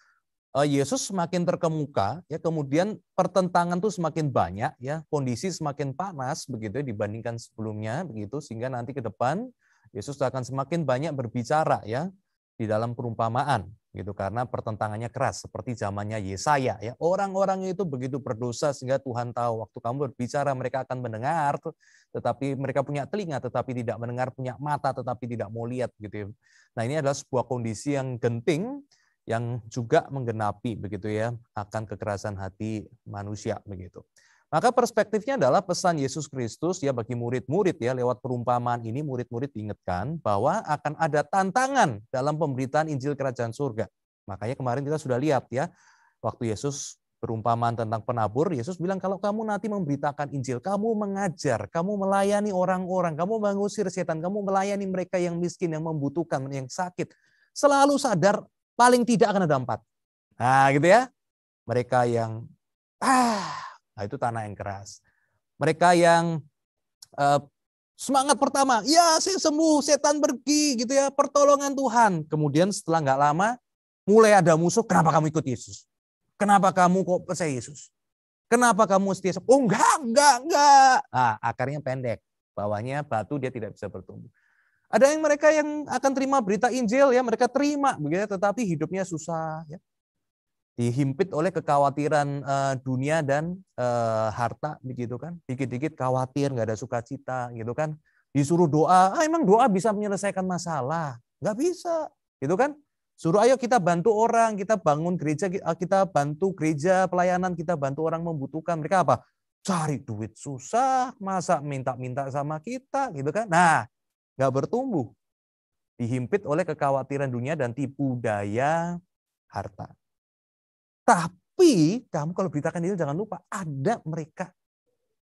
Yesus semakin terkemuka ya, kemudian pertentangan tuh semakin banyak ya, kondisi semakin panas begitu dibandingkan sebelumnya begitu, sehingga nanti ke depan Yesus akan semakin banyak berbicara ya di dalam perumpamaan gitu, karena pertentangannya keras seperti zamannya Yesaya ya. Orang-orang itu begitu berdosa sehingga Tuhan tahu waktu kamu berbicara mereka akan mendengar, tetapi mereka punya telinga tetapi tidak mendengar, punya mata tetapi tidak mau lihat gitu ya. Nah, ini adalah sebuah kondisi yang genting yang juga menggenapi begitu ya akan kekerasan hati manusia begitu. Maka perspektifnya adalah pesan Yesus Kristus ya bagi murid-murid ya, lewat perumpamaan ini murid-murid diingatkan bahwa akan ada tantangan dalam pemberitaan Injil Kerajaan Surga. Makanya kemarin kita sudah lihat ya, waktu Yesus perumpamaan tentang penabur, Yesus bilang kalau kamu nanti memberitakan Injil, kamu mengajar, kamu melayani orang-orang, kamu mengusir setan, kamu melayani mereka yang miskin, yang membutuhkan, yang sakit, selalu sadar paling tidak akan ada 4. Nah gitu ya, mereka yang nah itu tanah yang keras. Mereka yang semangat pertama, ya saya sembuh, setan pergi gitu ya, pertolongan Tuhan. Kemudian setelah nggak lama, mulai ada musuh, kenapa kamu ikut Yesus? Kenapa kamu kok percaya Yesus? Kenapa kamu setia? Oh enggak. Nah, akarnya pendek, bawahnya batu, dia tidak bisa bertumbuh. Ada yang mereka yang akan terima berita Injil ya, mereka terima begitu, tetapi hidupnya susah ya. Dihimpit oleh kekhawatiran dunia dan harta begitu kan. Dikit-dikit khawatir, nggak ada sukacita gitu kan. Disuruh doa, emang doa bisa menyelesaikan masalah? Nggak bisa, gitu kan. Suruh ayo kita bantu orang, kita bangun gereja, kita bantu gereja pelayanan, kita bantu orang membutuhkan. Mereka apa? Cari duit susah, masa minta-minta sama kita gitu kan. Nah, nggak bertumbuh. Dihimpit oleh kekhawatiran dunia dan tipu daya harta. Tapi kamu kalau beritakan Injil jangan lupa ada mereka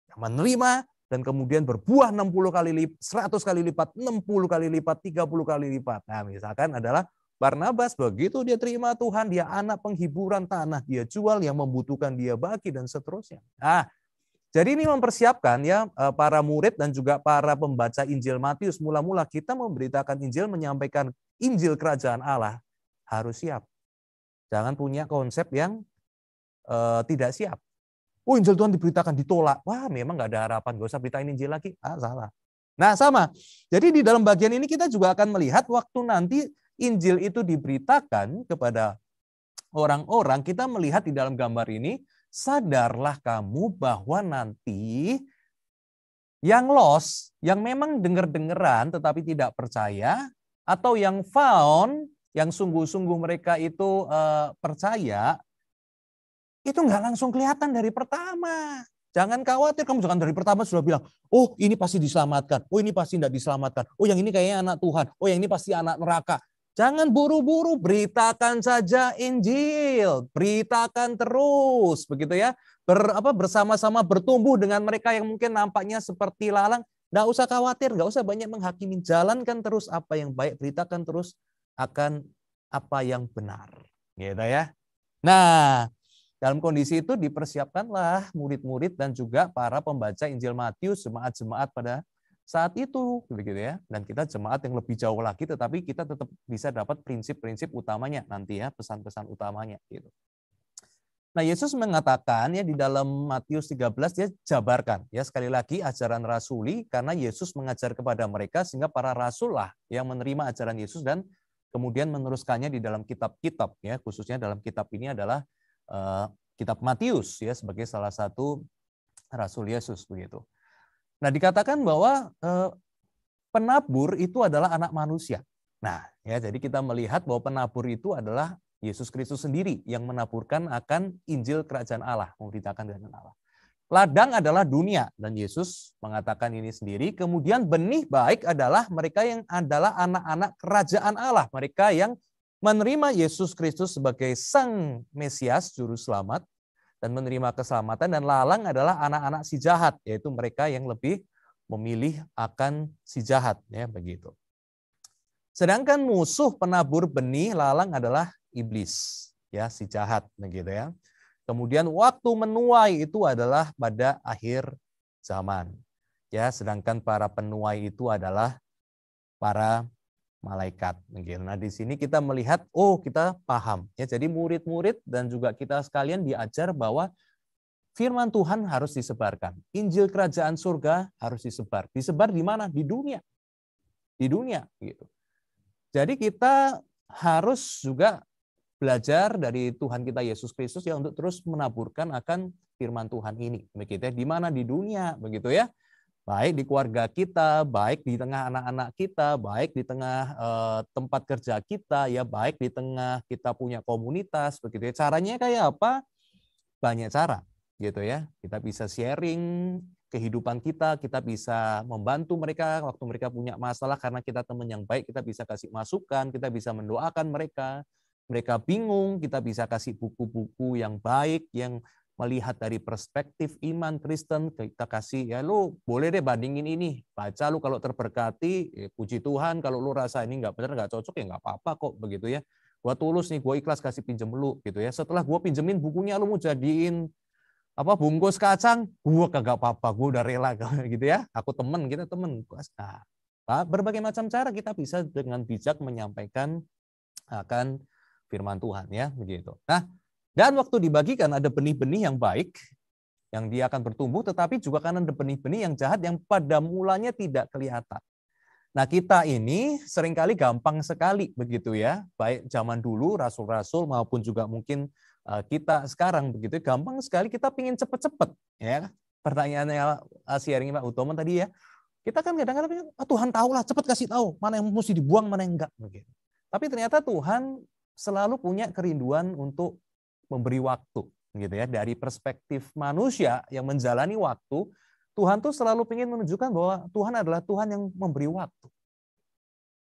yang menerima dan kemudian berbuah 60 kali lipat, 100 kali lipat, 60 kali lipat, 30 kali lipat. Nah, misalkan adalah Barnabas, begitu dia terima Tuhan, dia anak penghiburan, tanah dia jual, yang membutuhkan dia bagi dan seterusnya. Nah, jadi ini mempersiapkan ya para murid dan juga para pembaca Injil Matius, mula-mula kita memberitakan Injil, menyampaikan Injil Kerajaan Allah harus siap. Jangan punya konsep yang tidak siap. Oh, Injil Tuhan diberitakan ditolak. Wah, memang nggak ada harapan. Gak usah beritain Injil lagi. Salah. Nah, sama. Jadi di dalam bagian ini kita juga akan melihat waktu nanti Injil itu diberitakan kepada orang-orang, kita melihat di dalam gambar ini, sadarlah kamu bahwa nanti yang lost, yang memang dengar-dengeran tetapi tidak percaya, atau yang found, yang sungguh-sungguh mereka itu percaya, itu nggak langsung kelihatan dari pertama. Jangan khawatir, kamu jangan dari pertama sudah bilang, oh ini pasti diselamatkan, oh ini pasti tidak diselamatkan, oh yang ini kayaknya anak Tuhan, oh yang ini pasti anak neraka. Jangan buru-buru, beritakan saja Injil, beritakan terus, begitu ya. Bersama-sama bertumbuh dengan mereka yang mungkin nampaknya seperti lalang, Nggak usah khawatir, nggak usah banyak menghakimi. Jalankan terus apa yang baik, beritakan terus akan apa yang benar. Gitu ya. Nah, dalam kondisi itu dipersiapkanlah murid-murid dan juga para pembaca Injil Matius, jemaat-jemaat pada saat itu, begitu ya. Dan kita jemaat yang lebih jauh lagi, tetapi kita tetap bisa dapat prinsip-prinsip utamanya nanti ya, pesan-pesan utamanya gitu. Nah, Yesus mengatakan ya di dalam Matius 13 dia jabarkan ya sekali lagi ajaran rasuli karena Yesus mengajar kepada mereka sehingga para rasul lah yang menerima ajaran Yesus dan kemudian meneruskannya di dalam kitab-kitab ya, khususnya dalam kitab ini adalah kitab Matius ya sebagai salah satu rasul Yesus begitu. Nah, dikatakan bahwa penabur itu adalah anak manusia. Nah, ya jadi kita melihat bahwa penabur itu adalah Yesus Kristus sendiri yang menaburkan akan Injil Kerajaan Allah, memberitakan Kerajaan Allah. Ladang adalah dunia dan Yesus mengatakan ini sendiri. Kemudian benih baik adalah mereka yang adalah anak-anak Kerajaan Allah, mereka yang menerima Yesus Kristus sebagai Sang Mesias Juru Selamat dan menerima keselamatan, dan lalang adalah anak-anak si jahat, yaitu mereka yang lebih memilih akan si jahat ya begitu. Sedangkan musuh penabur benih lalang adalah iblis, ya si jahat, begitu ya. Kemudian waktu menuai itu adalah pada akhir zaman, ya. Sedangkan para penuai itu adalah para malaikat, begitu. Nah di sini kita melihat, oh kita paham, ya. Jadi murid-murid dan juga kita sekalian diajar bahwa firman Tuhan harus disebarkan, Injil Kerajaan Surga harus disebar. Disebar di mana? Di dunia, gitu. Jadi kita harus juga belajar dari Tuhan kita Yesus Kristus ya untuk terus menaburkan akan firman Tuhan ini. Begitu ya, di mana di dunia begitu ya. Baik di keluarga kita, baik di tengah anak-anak kita, baik di tengah tempat kerja kita ya, baik di tengah kita punya komunitas begitu ya. Caranya kayak apa? Banyak cara gitu ya. Kita bisa sharing kehidupan kita bisa membantu mereka waktu mereka punya masalah karena kita teman yang baik, kita bisa kasih masukan, kita bisa mendoakan mereka. Mereka bingung, kita bisa kasih buku-buku yang baik, yang melihat dari perspektif iman Kristen, kita kasih, ya lu boleh deh bandingin ini, baca lu kalau terberkati, ya, puji Tuhan, kalau lu rasa ini nggak benar, nggak cocok, ya nggak apa-apa kok, begitu ya. Gua tulus nih, gua ikhlas kasih pinjem lu, gitu ya. Setelah gua pinjemin bukunya, lu mau jadiin bungkus kacang, gua kagak apa-apa, gua udah rela, gitu ya. Aku temen, kita temen. Nah, berbagai macam cara kita bisa dengan bijak menyampaikan akan firman Tuhan ya begitu. Nah, dan waktu dibagikan ada benih-benih yang baik yang dia akan bertumbuh, tetapi juga kan ada benih-benih yang jahat yang pada mulanya tidak kelihatan. Nah, kita ini seringkali gampang sekali begitu ya, baik zaman dulu rasul-rasul maupun juga mungkin kita sekarang begitu, gampang sekali kita pingin cepet-cepet ya. Pertanyaannya sharing Pak Utomo tadi ya, kita kan kadang-kadang Tuhan tahulah, cepet kasih tahu mana yang mesti dibuang, mana yang enggak begitu. Tapi ternyata Tuhan selalu punya kerinduan untuk memberi waktu, gitu ya. Dari perspektif manusia yang menjalani waktu, Tuhan tuh selalu ingin menunjukkan bahwa Tuhan adalah Tuhan yang memberi waktu.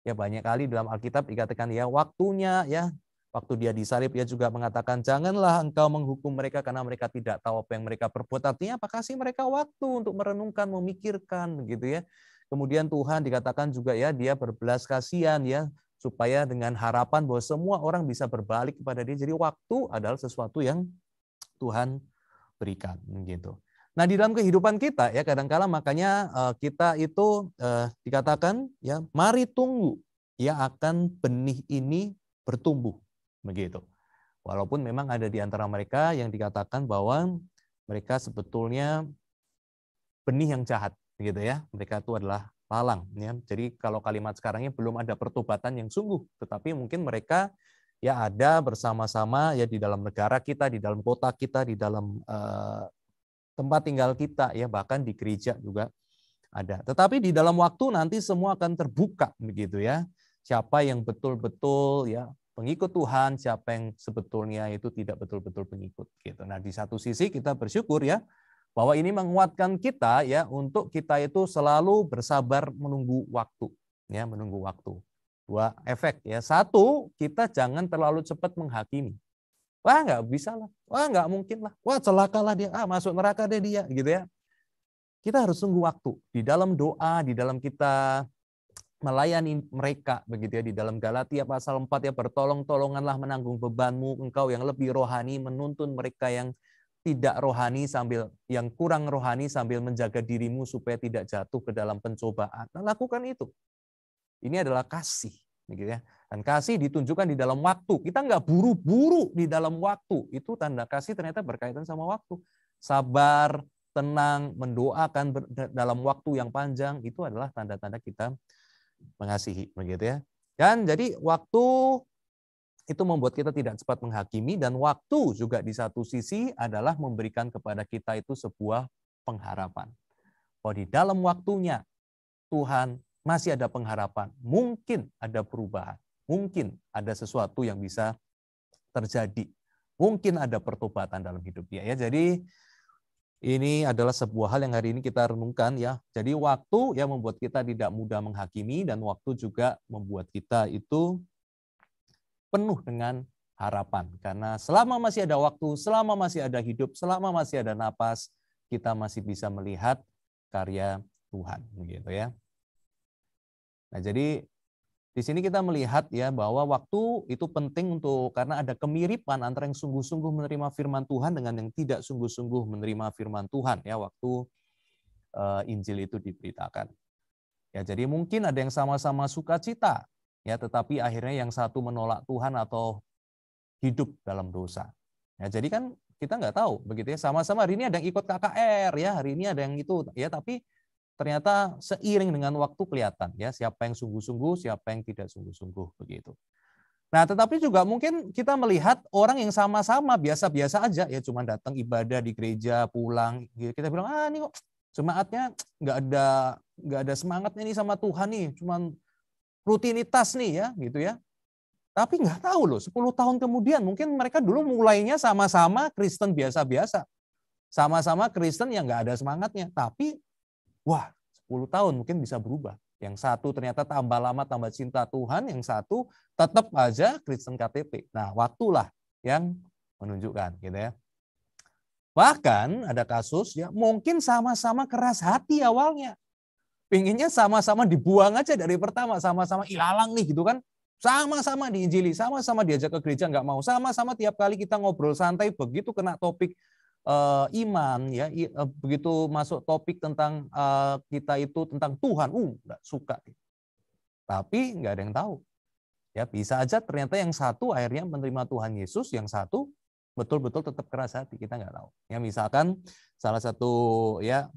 Ya banyak kali dalam Alkitab dikatakan ya waktunya ya, waktu dia disalib dia juga mengatakan janganlah engkau menghukum mereka karena mereka tidak tahu apa yang mereka perbuat. Artinya apa? Kasih mereka waktu untuk merenungkan, memikirkan, gitu ya. Kemudian Tuhan dikatakan juga ya dia berbelas kasihan ya, supaya dengan harapan bahwa semua orang bisa berbalik kepada dia. Jadi waktu adalah sesuatu yang Tuhan berikan gitu. Nah, di dalam kehidupan kita ya kadang-kala makanya kita itu dikatakan ya mari tunggu ya akan benih ini bertumbuh begitu. Walaupun memang ada di antara mereka yang dikatakan bahwa mereka sebetulnya benih yang jahat gitu ya. Mereka itu adalah lalang ya. Jadi kalau kalimat sekarangnya belum ada pertobatan yang sungguh, tetapi mungkin mereka ya ada bersama-sama ya di dalam negara kita, di dalam kota kita, di dalam tempat tinggal kita ya, bahkan di gereja juga ada. Tetapi di dalam waktu nanti semua akan terbuka begitu ya. Siapa yang betul-betul ya pengikut Tuhan, siapa yang sebetulnya itu tidak betul-betul pengikut gitu. Nah, di satu sisi kita bersyukur ya bahwa ini menguatkan kita ya untuk kita itu selalu bersabar menunggu waktu ya, menunggu waktu. Dua efek ya. Satu, kita jangan terlalu cepat menghakimi. Wah, nggak bisa lah. Wah, nggak mungkin lah. Wah, celakalah dia. Masuk neraka deh dia gitu ya. kita harus sungguh waktu di dalam doa, di dalam kita melayani mereka, begitu ya, di dalam Galatia pasal 4 ya, bertolong-tolonganlah menanggung bebanmu, engkau yang lebih rohani menuntun mereka yang tidak rohani sambil yang kurang rohani sambil menjaga dirimu supaya tidak jatuh ke dalam pencobaan. Nah, lakukan itu. Ini adalah kasih, begitu ya. Dan kasih ditunjukkan di dalam waktu. Kita nggak buru-buru di dalam waktu. Itu tanda kasih ternyata berkaitan sama waktu. Sabar, tenang, mendoakan dalam waktu yang panjang, itu adalah tanda-tanda kita mengasihi, begitu ya. Dan jadi waktu itu membuat kita tidak cepat menghakimi, dan waktu juga di satu sisi adalah memberikan kepada kita itu sebuah pengharapan. Bahwa di dalam waktunya Tuhan masih ada pengharapan, mungkin ada perubahan, mungkin ada sesuatu yang bisa terjadi, mungkin ada pertobatan dalam hidup dia ya. Jadi ini adalah sebuah hal yang hari ini kita renungkan ya. Jadi waktu yang membuat kita tidak mudah menghakimi, dan waktu juga membuat kita itu penuh dengan harapan. Karena selama masih ada waktu, selama masih ada hidup, selama masih ada napas, kita masih bisa melihat karya Tuhan, gitu ya. Nah, jadi di sini kita melihat ya bahwa waktu itu penting karena ada kemiripan antara yang sungguh-sungguh menerima firman Tuhan dengan yang tidak sungguh-sungguh menerima firman Tuhan ya waktu Injil itu diberitakan. Ya, jadi mungkin ada yang sama-sama sukacita ya, tetapi akhirnya yang satu menolak Tuhan atau hidup dalam dosa. Ya, jadi kan kita nggak tahu begitu ya, sama-sama hari ini ada yang ikut KKR ya, hari ini ada yang itu ya, tapi ternyata seiring dengan waktu kelihatan ya siapa yang sungguh-sungguh, siapa yang tidak sungguh-sungguh begitu. Nah, tetapi juga mungkin kita melihat orang yang sama-sama biasa-biasa aja ya, cuma datang ibadah di gereja, pulang, kita bilang ini kok jemaatnya nggak ada semangatnya nih sama Tuhan nih, cuma rutinitas nih ya gitu ya. Tapi nggak tahu loh, 10 tahun kemudian mungkin mereka dulu mulainya sama-sama Kristen biasa-biasa, sama-sama Kristen yang nggak ada semangatnya, tapi wah, 10 tahun mungkin bisa berubah. Yang satu ternyata tambah lama, tambah cinta Tuhan. Yang satu tetap aja Kristen KTP. Nah, waktulah yang menunjukkan, gitu ya. Bahkan ada kasus ya mungkin sama-sama keras hati awalnya. Pinginnya sama-sama dibuang aja dari pertama, sama-sama ilalang nih gitu kan. Sama-sama diinjili, sama-sama diajak ke gereja nggak mau, sama-sama tiap kali kita ngobrol santai begitu kena topik iman ya, begitu masuk topik tentang kita itu tentang Tuhan, nggak suka. Tapi nggak ada yang tahu. Ya bisa aja ternyata yang satu akhirnya menerima Tuhan Yesus, yang satu betul-betul tetap keras hati, kita nggak tahu. Ya misalkan salah satu ya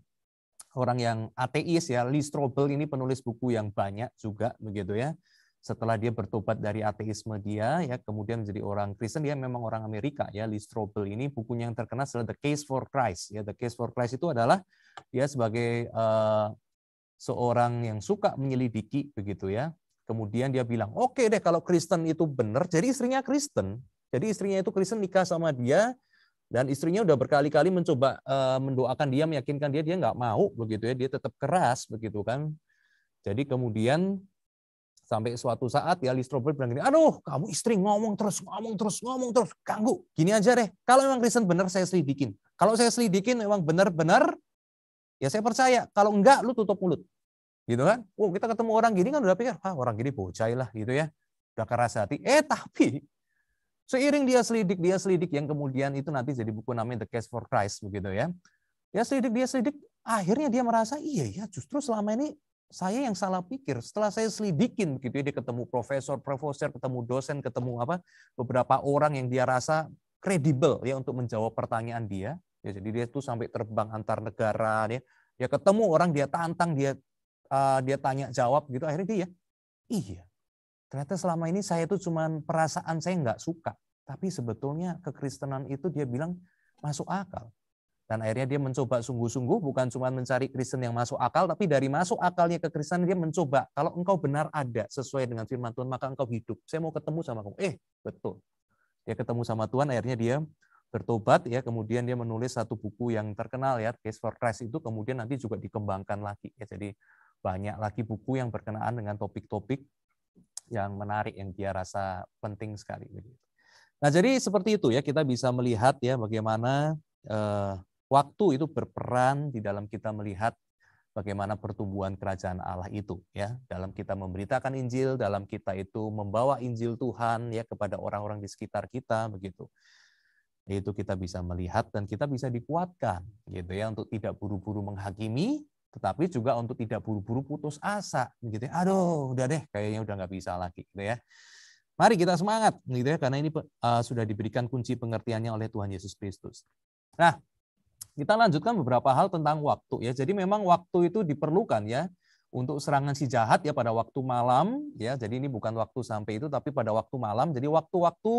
orang yang ateis ya, Lee Strobel ini penulis buku yang banyak juga begitu ya. Setelah dia bertobat dari ateisme dia ya kemudian menjadi orang Kristen, dia memang orang Amerika ya. Lee Strobel ini bukunya yang terkenal adalah The Case for Christ ya. The Case for Christ itu adalah dia sebagai seorang yang suka menyelidiki begitu ya. Kemudian dia bilang, oke deh kalau Kristen itu benar, jadi istrinya Kristen. Jadi istrinya itu Kristen, nikah sama dia, dan istrinya udah berkali-kali mencoba mendoakan dia, meyakinkan dia nggak mau begitu ya, dia tetap keras begitu kan. Jadi kemudian sampai suatu saat ya Lee Strobel bilang gini, aduh kamu istri ngomong terus, ganggu. Gini aja deh, kalau memang Kristen benar saya selidikin. Kalau saya selidikin memang benar-benar, ya saya percaya. Kalau enggak, lu tutup mulut. Gitu kan. Kita ketemu orang gini kan udah pikir, orang gini bocai lah gitu ya. Udah keras hati. Tapi seiring dia selidik yang kemudian itu nanti jadi buku namanya The Case for Christ begitu ya. Dia selidik, akhirnya dia merasa, iya ya justru selama ini saya yang salah pikir. Setelah saya selidikin gitu ya, dia ketemu profesor, ketemu dosen, ketemu beberapa orang yang dia rasa kredibel ya untuk menjawab pertanyaan dia. Ya, jadi dia tuh sampai terbang antar negara, dia ketemu orang, dia tantang, dia tanya jawab gitu. Akhirnya dia, iya, ternyata selama ini saya tuh cuman perasaan saya nggak suka, tapi sebetulnya kekristenan itu dia bilang masuk akal. Dan akhirnya dia mencoba sungguh-sungguh, bukan cuma mencari Kristen yang masuk akal, tapi dari masuk akalnya ke Kristen dia mencoba, kalau engkau benar ada sesuai dengan firman Tuhan, maka engkau hidup. Saya mau ketemu sama kamu. Betul. Dia ketemu sama Tuhan, akhirnya dia bertobat, ya. Kemudian dia menulis satu buku yang terkenal ya, Case for Christ itu, kemudian nanti juga dikembangkan lagi. Ya. Jadi banyak lagi buku yang berkenaan dengan topik-topik yang menarik, yang dia rasa penting sekali. Nah jadi seperti itu ya, kita bisa melihat ya bagaimana waktu itu berperan di dalam kita melihat bagaimana pertumbuhan kerajaan Allah itu, ya, dalam kita memberitakan Injil, dalam kita itu membawa Injil Tuhan ya kepada orang-orang di sekitar kita, begitu. Itu kita bisa melihat dan kita bisa dikuatkan, gitu ya, untuk tidak buru-buru menghakimi, tetapi juga untuk tidak buru-buru putus asa, gitu ya. Aduh, udah deh, kayaknya udah nggak bisa lagi, gitu ya. Mari kita semangat, gitu ya, karena ini sudah diberikan kunci pengertiannya oleh Tuhan Yesus Kristus. Nah, kita lanjutkan beberapa hal tentang waktu ya. Jadi memang waktu itu diperlukan ya untuk serangan si jahat ya pada waktu malam ya. Jadi ini bukan waktu sampai itu tapi pada waktu malam. Jadi waktu-waktu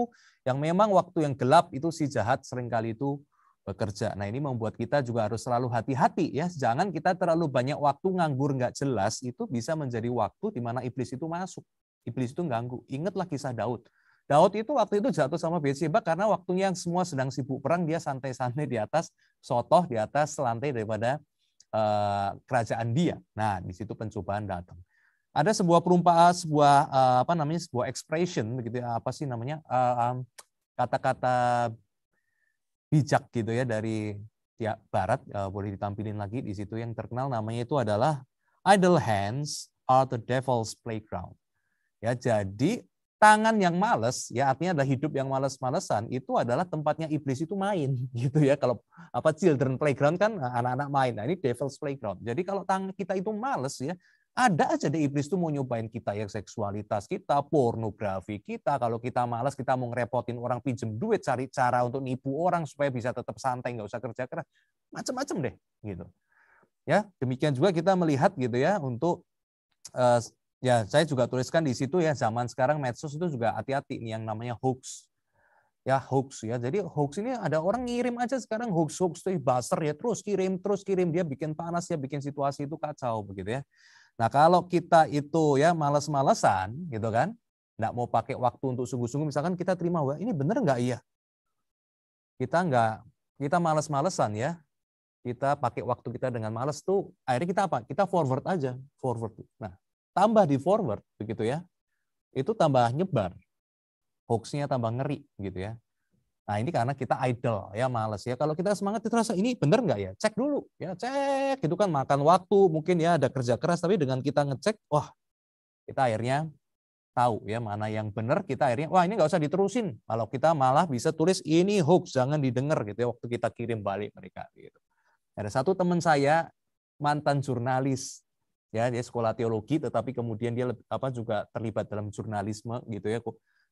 yang memang waktu yang gelap itu si jahat seringkali itu bekerja. Nah, ini membuat kita juga harus selalu hati-hati ya. Jangan kita terlalu banyak waktu nganggur nggak jelas, itu bisa menjadi waktu di mana iblis itu masuk. Iblis itu ganggu. Ingatlah kisah Daud. Daud itu waktu itu jatuh sama Bathsheba karena waktunya yang semua sedang sibuk perang, dia santai-santai di atas sotoh, di atas lantai daripada kerajaan dia. Nah, di situ pencobaan datang. Ada sebuah perumpamaan, sebuah expression begitu ya, apa sih namanya? Kata-kata bijak gitu ya dari barat, boleh ditampilin lagi di situ yang terkenal namanya itu adalah idle hands are the devil's playground. Ya, jadi tangan yang males, ya artinya adalah hidup yang males-malesan, itu adalah tempatnya iblis itu main, gitu ya. Kalau children playground kan anak-anak main, nah ini devil's playground. Jadi kalau tangan kita itu males ya, ada aja deh iblis itu mau nyobain kita ya, seksualitas kita, pornografi kita. Kalau kita malas, kita mau ngerepotin orang pinjem duit, cari cara untuk nipu orang supaya bisa tetap santai, nggak usah kerja keras, macam-macam deh, gitu. Ya, demikian juga kita melihat gitu ya untuk ya, saya juga tuliskan di situ ya, zaman sekarang medsos itu juga hati-hati nih yang namanya hoax. Ya, hoax ya. Jadi hoax ini ada orang ngirim aja sekarang hoax tuh buzzer ya, terus kirim dia bikin panas ya, bikin situasi itu kacau begitu ya. Nah, kalau kita itu ya malas-malesan gitu kan, enggak mau pakai waktu untuk sungguh-sungguh, misalkan kita terima, wah ini bener enggak iya? Kita malas-malesan ya. Kita pakai waktu kita dengan malas tuh, akhirnya kita apa? Kita forward aja, forward. Nah, tambah di forward begitu ya, itu tambah nyebar, hoax-nya tambah ngeri gitu ya. Nah, ini karena kita idle ya, malas ya. Kalau kita semangat itu rasa ini bener nggak ya, cek dulu ya, cek itu kan makan waktu, mungkin ya ada kerja keras, tapi dengan kita ngecek, wah kita akhirnya tahu ya mana yang benar, kita akhirnya wah ini nggak usah diterusin. Kalau kita malah bisa tulis ini hoax, jangan didengar gitu ya waktu kita kirim balik mereka gitu. Ada satu teman saya mantan jurnalis. Ya, dia sekolah teologi, tetapi kemudian dia juga terlibat dalam jurnalisme gitu ya.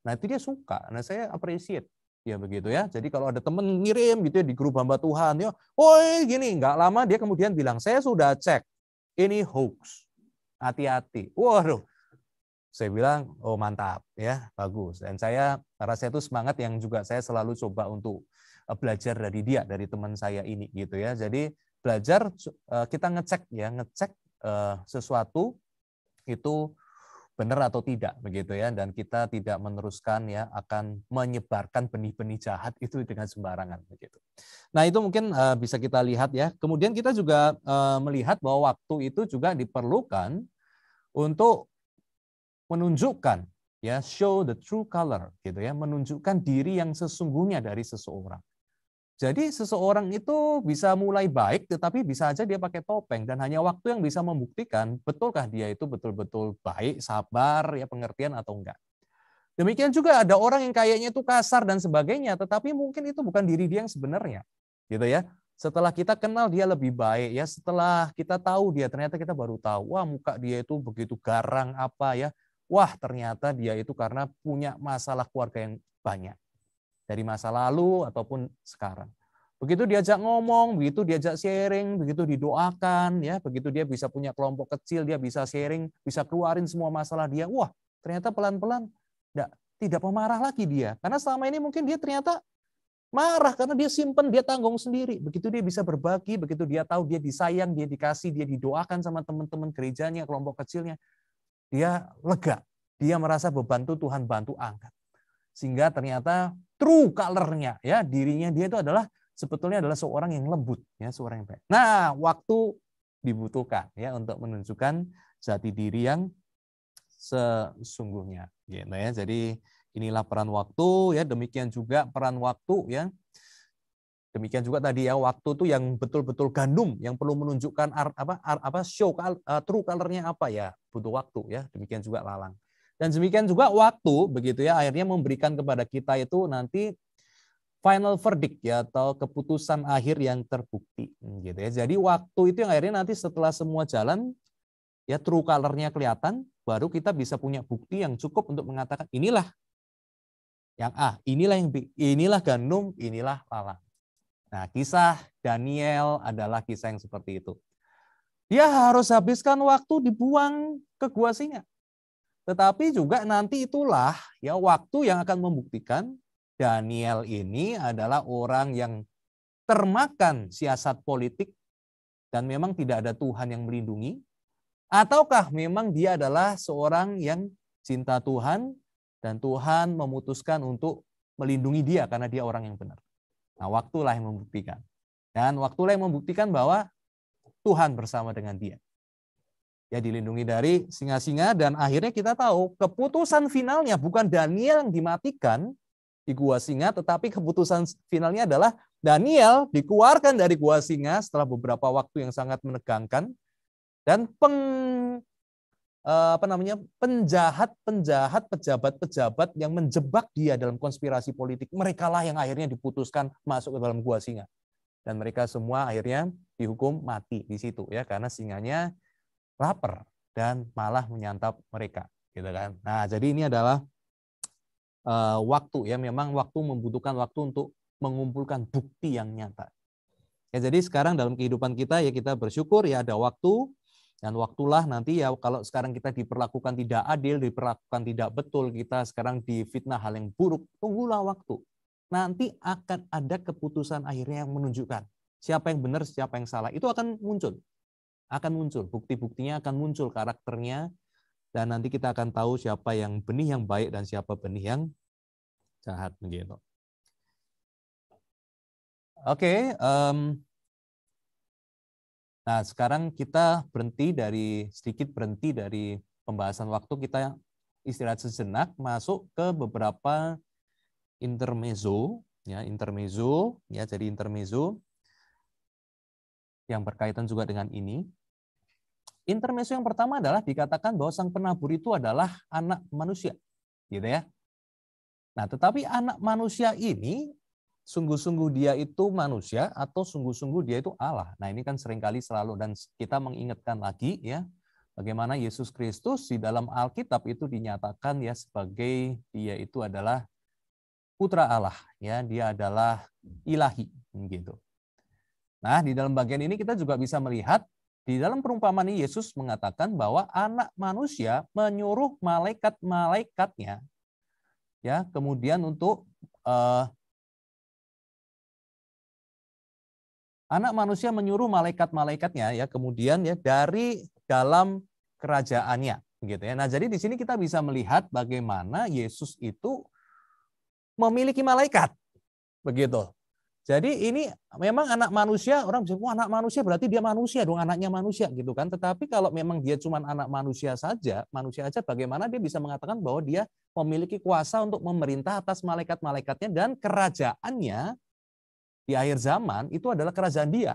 Nah itu dia suka. Nah saya appreciate ya begitu ya. Jadi kalau ada temen ngirim gitu ya di grup hamba Tuhan ya, woi gini, nggak lama dia kemudian bilang saya sudah cek ini hoax, hati-hati. Waduh, saya bilang oh mantap ya, bagus. Dan saya rasa itu semangat yang juga saya selalu coba untuk belajar dari dia, dari teman saya ini gitu ya. Jadi belajar kita ngecek sesuatu itu benar atau tidak begitu ya, dan kita tidak meneruskan ya akan menyebarkan benih-benih jahat itu dengan sembarangan begitu. Nah, itu mungkin bisa kita lihat ya. Kemudian kita juga melihat bahwa waktu itu juga diperlukan untuk menunjukkan ya, show the true color gitu ya, menunjukkan diri yang sesungguhnya dari seseorang. Jadi seseorang itu bisa mulai baik, tetapi bisa aja dia pakai topeng, dan hanya waktu yang bisa membuktikan betulkah dia itu betul-betul baik, sabar, ya pengertian atau enggak. Demikian juga ada orang yang kayaknya itu kasar dan sebagainya, tetapi mungkin itu bukan diri dia yang sebenarnya, gitu ya. Setelah kita kenal dia lebih baik, ya setelah kita tahu dia, ternyata kita baru tahu, wah muka dia itu begitu garang apa ya, wah ternyata dia itu karena punya masalah keluarga yang banyak. Dari masa lalu ataupun sekarang. Begitu diajak ngomong, begitu diajak sharing, begitu didoakan, ya, begitu dia bisa punya kelompok kecil, dia bisa sharing, bisa keluarin semua masalah dia. Wah, ternyata pelan-pelan tidak pemarah lagi dia. Karena selama ini mungkin dia ternyata marah karena dia simpen, dia tanggung sendiri. Begitu dia bisa berbagi, begitu dia tahu dia disayang, dia dikasih, dia didoakan sama teman-teman gerejanya, kelompok kecilnya, dia lega. Dia merasa beban itu Tuhan bantu angkat. Sehingga ternyata true color-nya ya, dirinya dia itu adalah sebetulnya adalah seorang yang lembut ya, seorang yang baik. Nah, waktu dibutuhkan ya untuk menunjukkan jati diri yang sesungguhnya gitu ya. Jadi inilah peran waktu ya, demikian juga peran waktu ya Demikian juga tadi ya, waktu itu yang betul-betul gandum, yang perlu menunjukkan show true color-nya apa ya, butuh waktu ya. Demikian juga lalang. Dan demikian juga waktu begitu ya, akhirnya memberikan kepada kita itu nanti final verdict ya, atau keputusan akhir yang terbukti gitu ya. Jadi waktu itu yang akhirnya nanti setelah semua jalan ya, true color-nya kelihatan, baru kita bisa punya bukti yang cukup untuk mengatakan inilah yang A, inilah yang B, inilah gandum, inilah lalang. Nah, kisah Daniel adalah kisah yang seperti itu. Dia harus habiskan waktu dibuang ke gua singa. Tetapi juga nanti itulah ya waktu yang akan membuktikan Daniel ini adalah orang yang termakan siasat politik dan memang tidak ada Tuhan yang melindungi, ataukah memang dia adalah seorang yang cinta Tuhan dan Tuhan memutuskan untuk melindungi dia karena dia orang yang benar. Nah, waktulah yang membuktikan. Dan waktulah yang membuktikan bahwa Tuhan bersama dengan dia. Ya, dilindungi dari singa-singa, dan akhirnya kita tahu keputusan finalnya bukan Daniel yang dimatikan di gua singa, tetapi keputusan finalnya adalah Daniel dikeluarkan dari gua singa setelah beberapa waktu yang sangat menegangkan, dan penjahat-penjahat, pejabat-pejabat yang menjebak dia dalam konspirasi politik, merekalah yang akhirnya diputuskan masuk ke dalam gua singa. Dan mereka semua akhirnya dihukum mati di situ ya, karena singanya lapar dan malah menyantap mereka, gitu kan. Nah, jadi ini adalah waktu ya, memang waktu membutuhkan waktu untuk mengumpulkan bukti yang nyata. Ya, jadi sekarang dalam kehidupan kita ya, kita bersyukur ya ada waktu. Dan waktulah nanti ya, kalau sekarang kita diperlakukan tidak adil, diperlakukan tidak betul, kita sekarang difitnah hal yang buruk, tunggulah waktu. Nanti akan ada keputusan akhirnya yang menunjukkan siapa yang benar, siapa yang salah. Itu akan muncul. Bukti-buktinya akan muncul, karakternya, dan nanti kita akan tahu siapa yang benih yang baik dan siapa benih yang jahat begitu. Oke, nah, sekarang kita sedikit berhenti dari pembahasan waktu, kita istirahat sejenak, masuk ke beberapa intermezzo ya, jadi intermezzo yang berkaitan juga dengan ini. Intermezzo yang pertama adalah dikatakan bahwa sang penabur itu adalah anak manusia, gitu ya. Nah, tetapi anak manusia ini sungguh-sungguh dia itu manusia atau sungguh-sungguh dia itu Allah. Nah, ini kan seringkali selalu, dan kita mengingatkan lagi ya, bagaimana Yesus Kristus di dalam Alkitab itu dinyatakan ya sebagai dia itu adalah putra Allah, ya, dia adalah ilahi gitu. Nah, di dalam bagian ini kita juga bisa melihat di dalam perumpamaan ini Yesus mengatakan bahwa anak manusia menyuruh malaikat-malaikatnya ya, kemudian untuk anak manusia menyuruh malaikat-malaikatnya ya, kemudian ya dari dalam kerajaannya gitu ya. Nah, jadi di sini kita bisa melihat bagaimana Yesus itu memiliki malaikat. Begitu. Jadi ini memang anak manusia, orang bisa, wah anak manusia berarti dia manusia dong, anaknya manusia gitu kan. Tetapi kalau memang dia cuma anak manusia saja, bagaimana dia bisa mengatakan bahwa dia memiliki kuasa untuk memerintah atas malaikat-malaikatnya, dan kerajaannya di akhir zaman itu adalah kerajaan dia.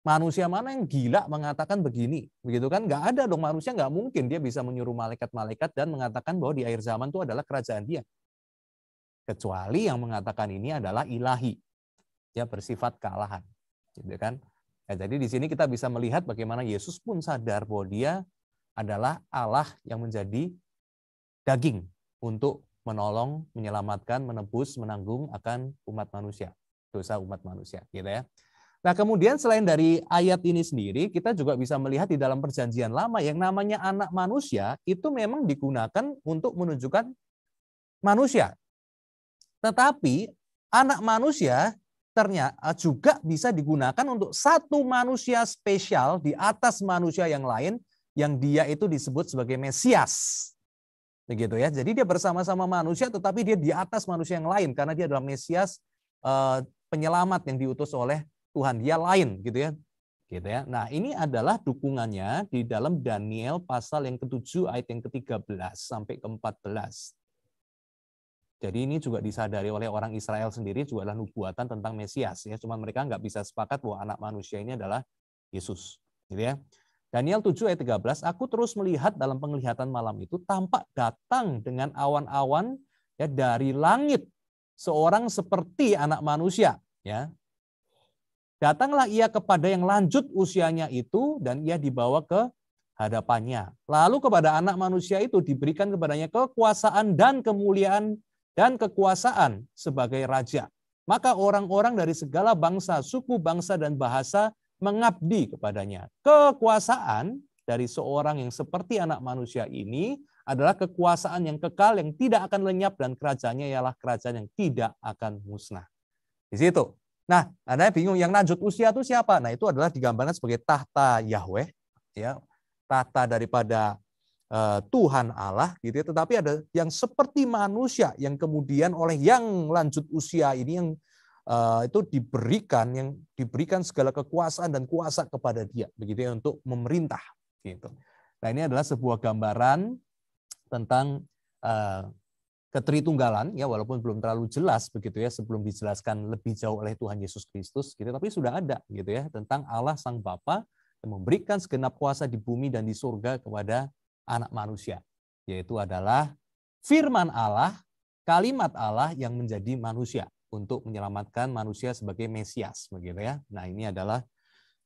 Manusia mana yang gila mengatakan begini, begitu kan? Nggak ada dong, manusia nggak mungkin dia bisa menyuruh malaikat-malaikat dan mengatakan bahwa di akhir zaman itu adalah kerajaan dia. Kecuali yang mengatakan ini adalah ilahi, ya, bersifat kealahan, gitu kan? Ya, jadi di sini kita bisa melihat bagaimana Yesus pun sadar bahwa dia adalah Allah yang menjadi daging untuk menolong, menyelamatkan, menebus, menanggung akan umat manusia. Dosa umat manusia, gitu ya. Nah, kemudian selain dari ayat ini sendiri, kita juga bisa melihat di dalam Perjanjian Lama yang namanya anak manusia itu memang digunakan untuk menunjukkan manusia. Tetapi anak manusia ternyata juga bisa digunakan untuk satu manusia spesial di atas manusia yang lain, yang dia itu disebut sebagai Mesias. Begitu ya. Jadi dia bersama-sama manusia tetapi dia di atas manusia yang lain karena dia adalah Mesias, penyelamat yang diutus oleh Tuhan, dia lain gitu ya. Gitu ya. Nah, ini adalah dukungannya di dalam Daniel pasal yang ke-7 ayat yang ke-13 sampai ke-14. Jadi ini juga disadari oleh orang Israel sendiri juga adalah nubuatan tentang Mesias ya. Cuma mereka nggak bisa sepakat bahwa anak manusia ini adalah Yesus. Gitu ya. Daniel 7 ayat 13, aku terus melihat dalam penglihatan malam itu tampak datang dengan awan-awan ya dari langit seorang seperti anak manusia ya. Datanglah ia kepada yang lanjut usianya itu dan ia dibawa ke hadapannya. Lalu kepada anak manusia itu diberikan kepadanya kekuasaan dan kemuliaan dan kekuasaan sebagai raja. Maka orang-orang dari segala bangsa, suku, bangsa, dan bahasa mengabdi kepadanya. Kekuasaan dari seorang yang seperti anak manusia ini adalah kekuasaan yang kekal, yang tidak akan lenyap, dan kerajaannya ialah kerajaan yang tidak akan musnah. Di situ. Nah, Anda bingung yang lanjut usia itu siapa? Nah, itu adalah digambarkan sebagai tahta Yahweh, ya, tahta daripada Tuhan Allah gitu ya, tetapi ada yang seperti manusia yang kemudian oleh yang lanjut usia ini yang itu diberikan segala kekuasaan dan kuasa kepada dia begitu ya untuk memerintah gitu. Nah, ini adalah sebuah gambaran tentang ketritunggalan ya, walaupun belum terlalu jelas begitu ya sebelum dijelaskan lebih jauh oleh Tuhan Yesus Kristus gitu, tapi sudah ada gitu ya tentang Allah Sang Bapa yang memberikan segenap kuasa di bumi dan di surga kepada anak manusia, yaitu adalah firman Allah, kalimat Allah yang menjadi manusia untuk menyelamatkan manusia sebagai Mesias begitu ya. Nah, ini adalah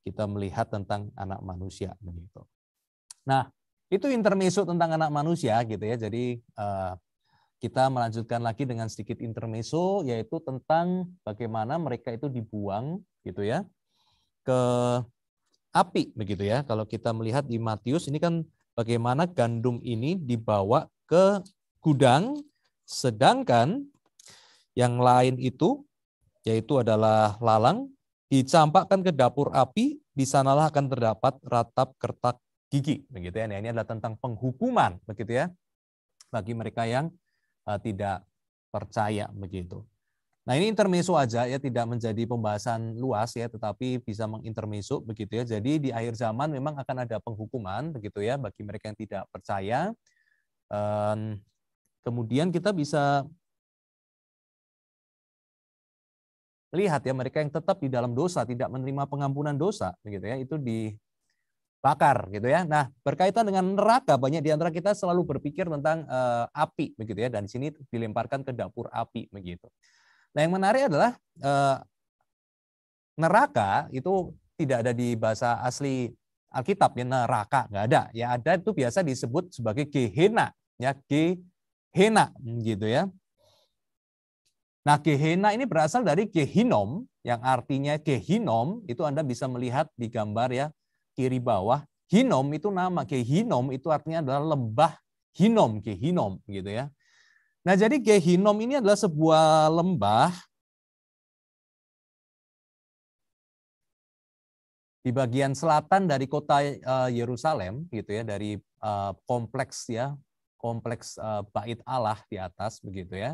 kita melihat tentang anak manusia begitu. Nah, itu intermezzo tentang anak manusia gitu ya. Jadi kita melanjutkan lagi dengan sedikit intermezzo, yaitu tentang bagaimana mereka itu dibuang gitu ya ke api begitu ya. Kalau kita melihat di Matius ini kan bagaimana gandum ini dibawa ke gudang, sedangkan yang lain itu yaitu adalah lalang dicampakkan ke dapur api, di sanalah akan terdapat ratap kertak gigi begitu ya. Nah, ini adalah tentang penghukuman begitu ya bagi mereka yang tidak percaya begitu. Nah, ini intermezzo aja ya, tidak menjadi pembahasan luas ya, tetapi bisa mengintermezzo begitu ya. Jadi di akhir zaman memang akan ada penghukuman begitu ya bagi mereka yang tidak percaya. Kemudian kita bisa lihat ya mereka yang tetap di dalam dosa, tidak menerima pengampunan dosa begitu ya, itu dibakar gitu ya. Nah, berkaitan dengan neraka, banyak di antara kita selalu berpikir tentang api begitu ya, dan di sini dilemparkan ke dapur api begitu. Nah, yang menarik adalah neraka itu tidak ada di bahasa asli Alkitab ya, neraka nggak ada. Ya ada itu biasa disebut sebagai Gehenna ya, Gehenna gitu ya. Nah, Gehenna ini berasal dari Gehinom yang artinya Gehinom itu Anda bisa melihat di gambar ya kiri bawah. Hinom itu nama, Gehinom itu artinya adalah lembah Hinom, Gehinom gitu ya. Nah, jadi Gehinom ini adalah sebuah lembah di bagian selatan dari kota Yerusalem gitu ya, dari kompleks Bait Allah di atas begitu ya.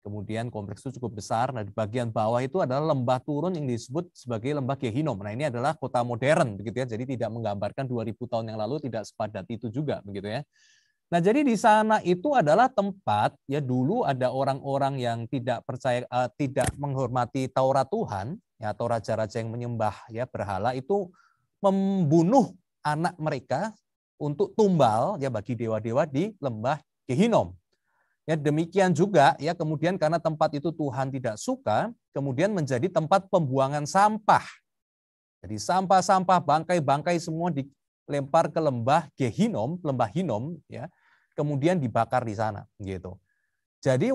Kemudian kompleks itu cukup besar. Nah, di bagian bawah itu adalah lembah turun yang disebut sebagai lembah Gehinom. Nah, ini adalah kota modern begitu ya. Jadi tidak menggambarkan 2000 tahun yang lalu, tidak sepadat itu juga begitu ya. Nah, jadi di sana itu adalah tempat ya, dulu ada orang-orang yang tidak percaya, tidak menghormati Taurat Tuhan ya, atau raja-raja yang menyembah ya berhala itu membunuh anak mereka untuk tumbal ya bagi dewa-dewa di lembah Gehinom. Ya, demikian juga ya kemudian karena tempat itu Tuhan tidak suka, kemudian menjadi tempat pembuangan sampah. Jadi sampah-sampah, bangkai-bangkai semua dilempar ke lembah Gehinom, lembah Hinom ya. Kemudian dibakar di sana gitu. Jadi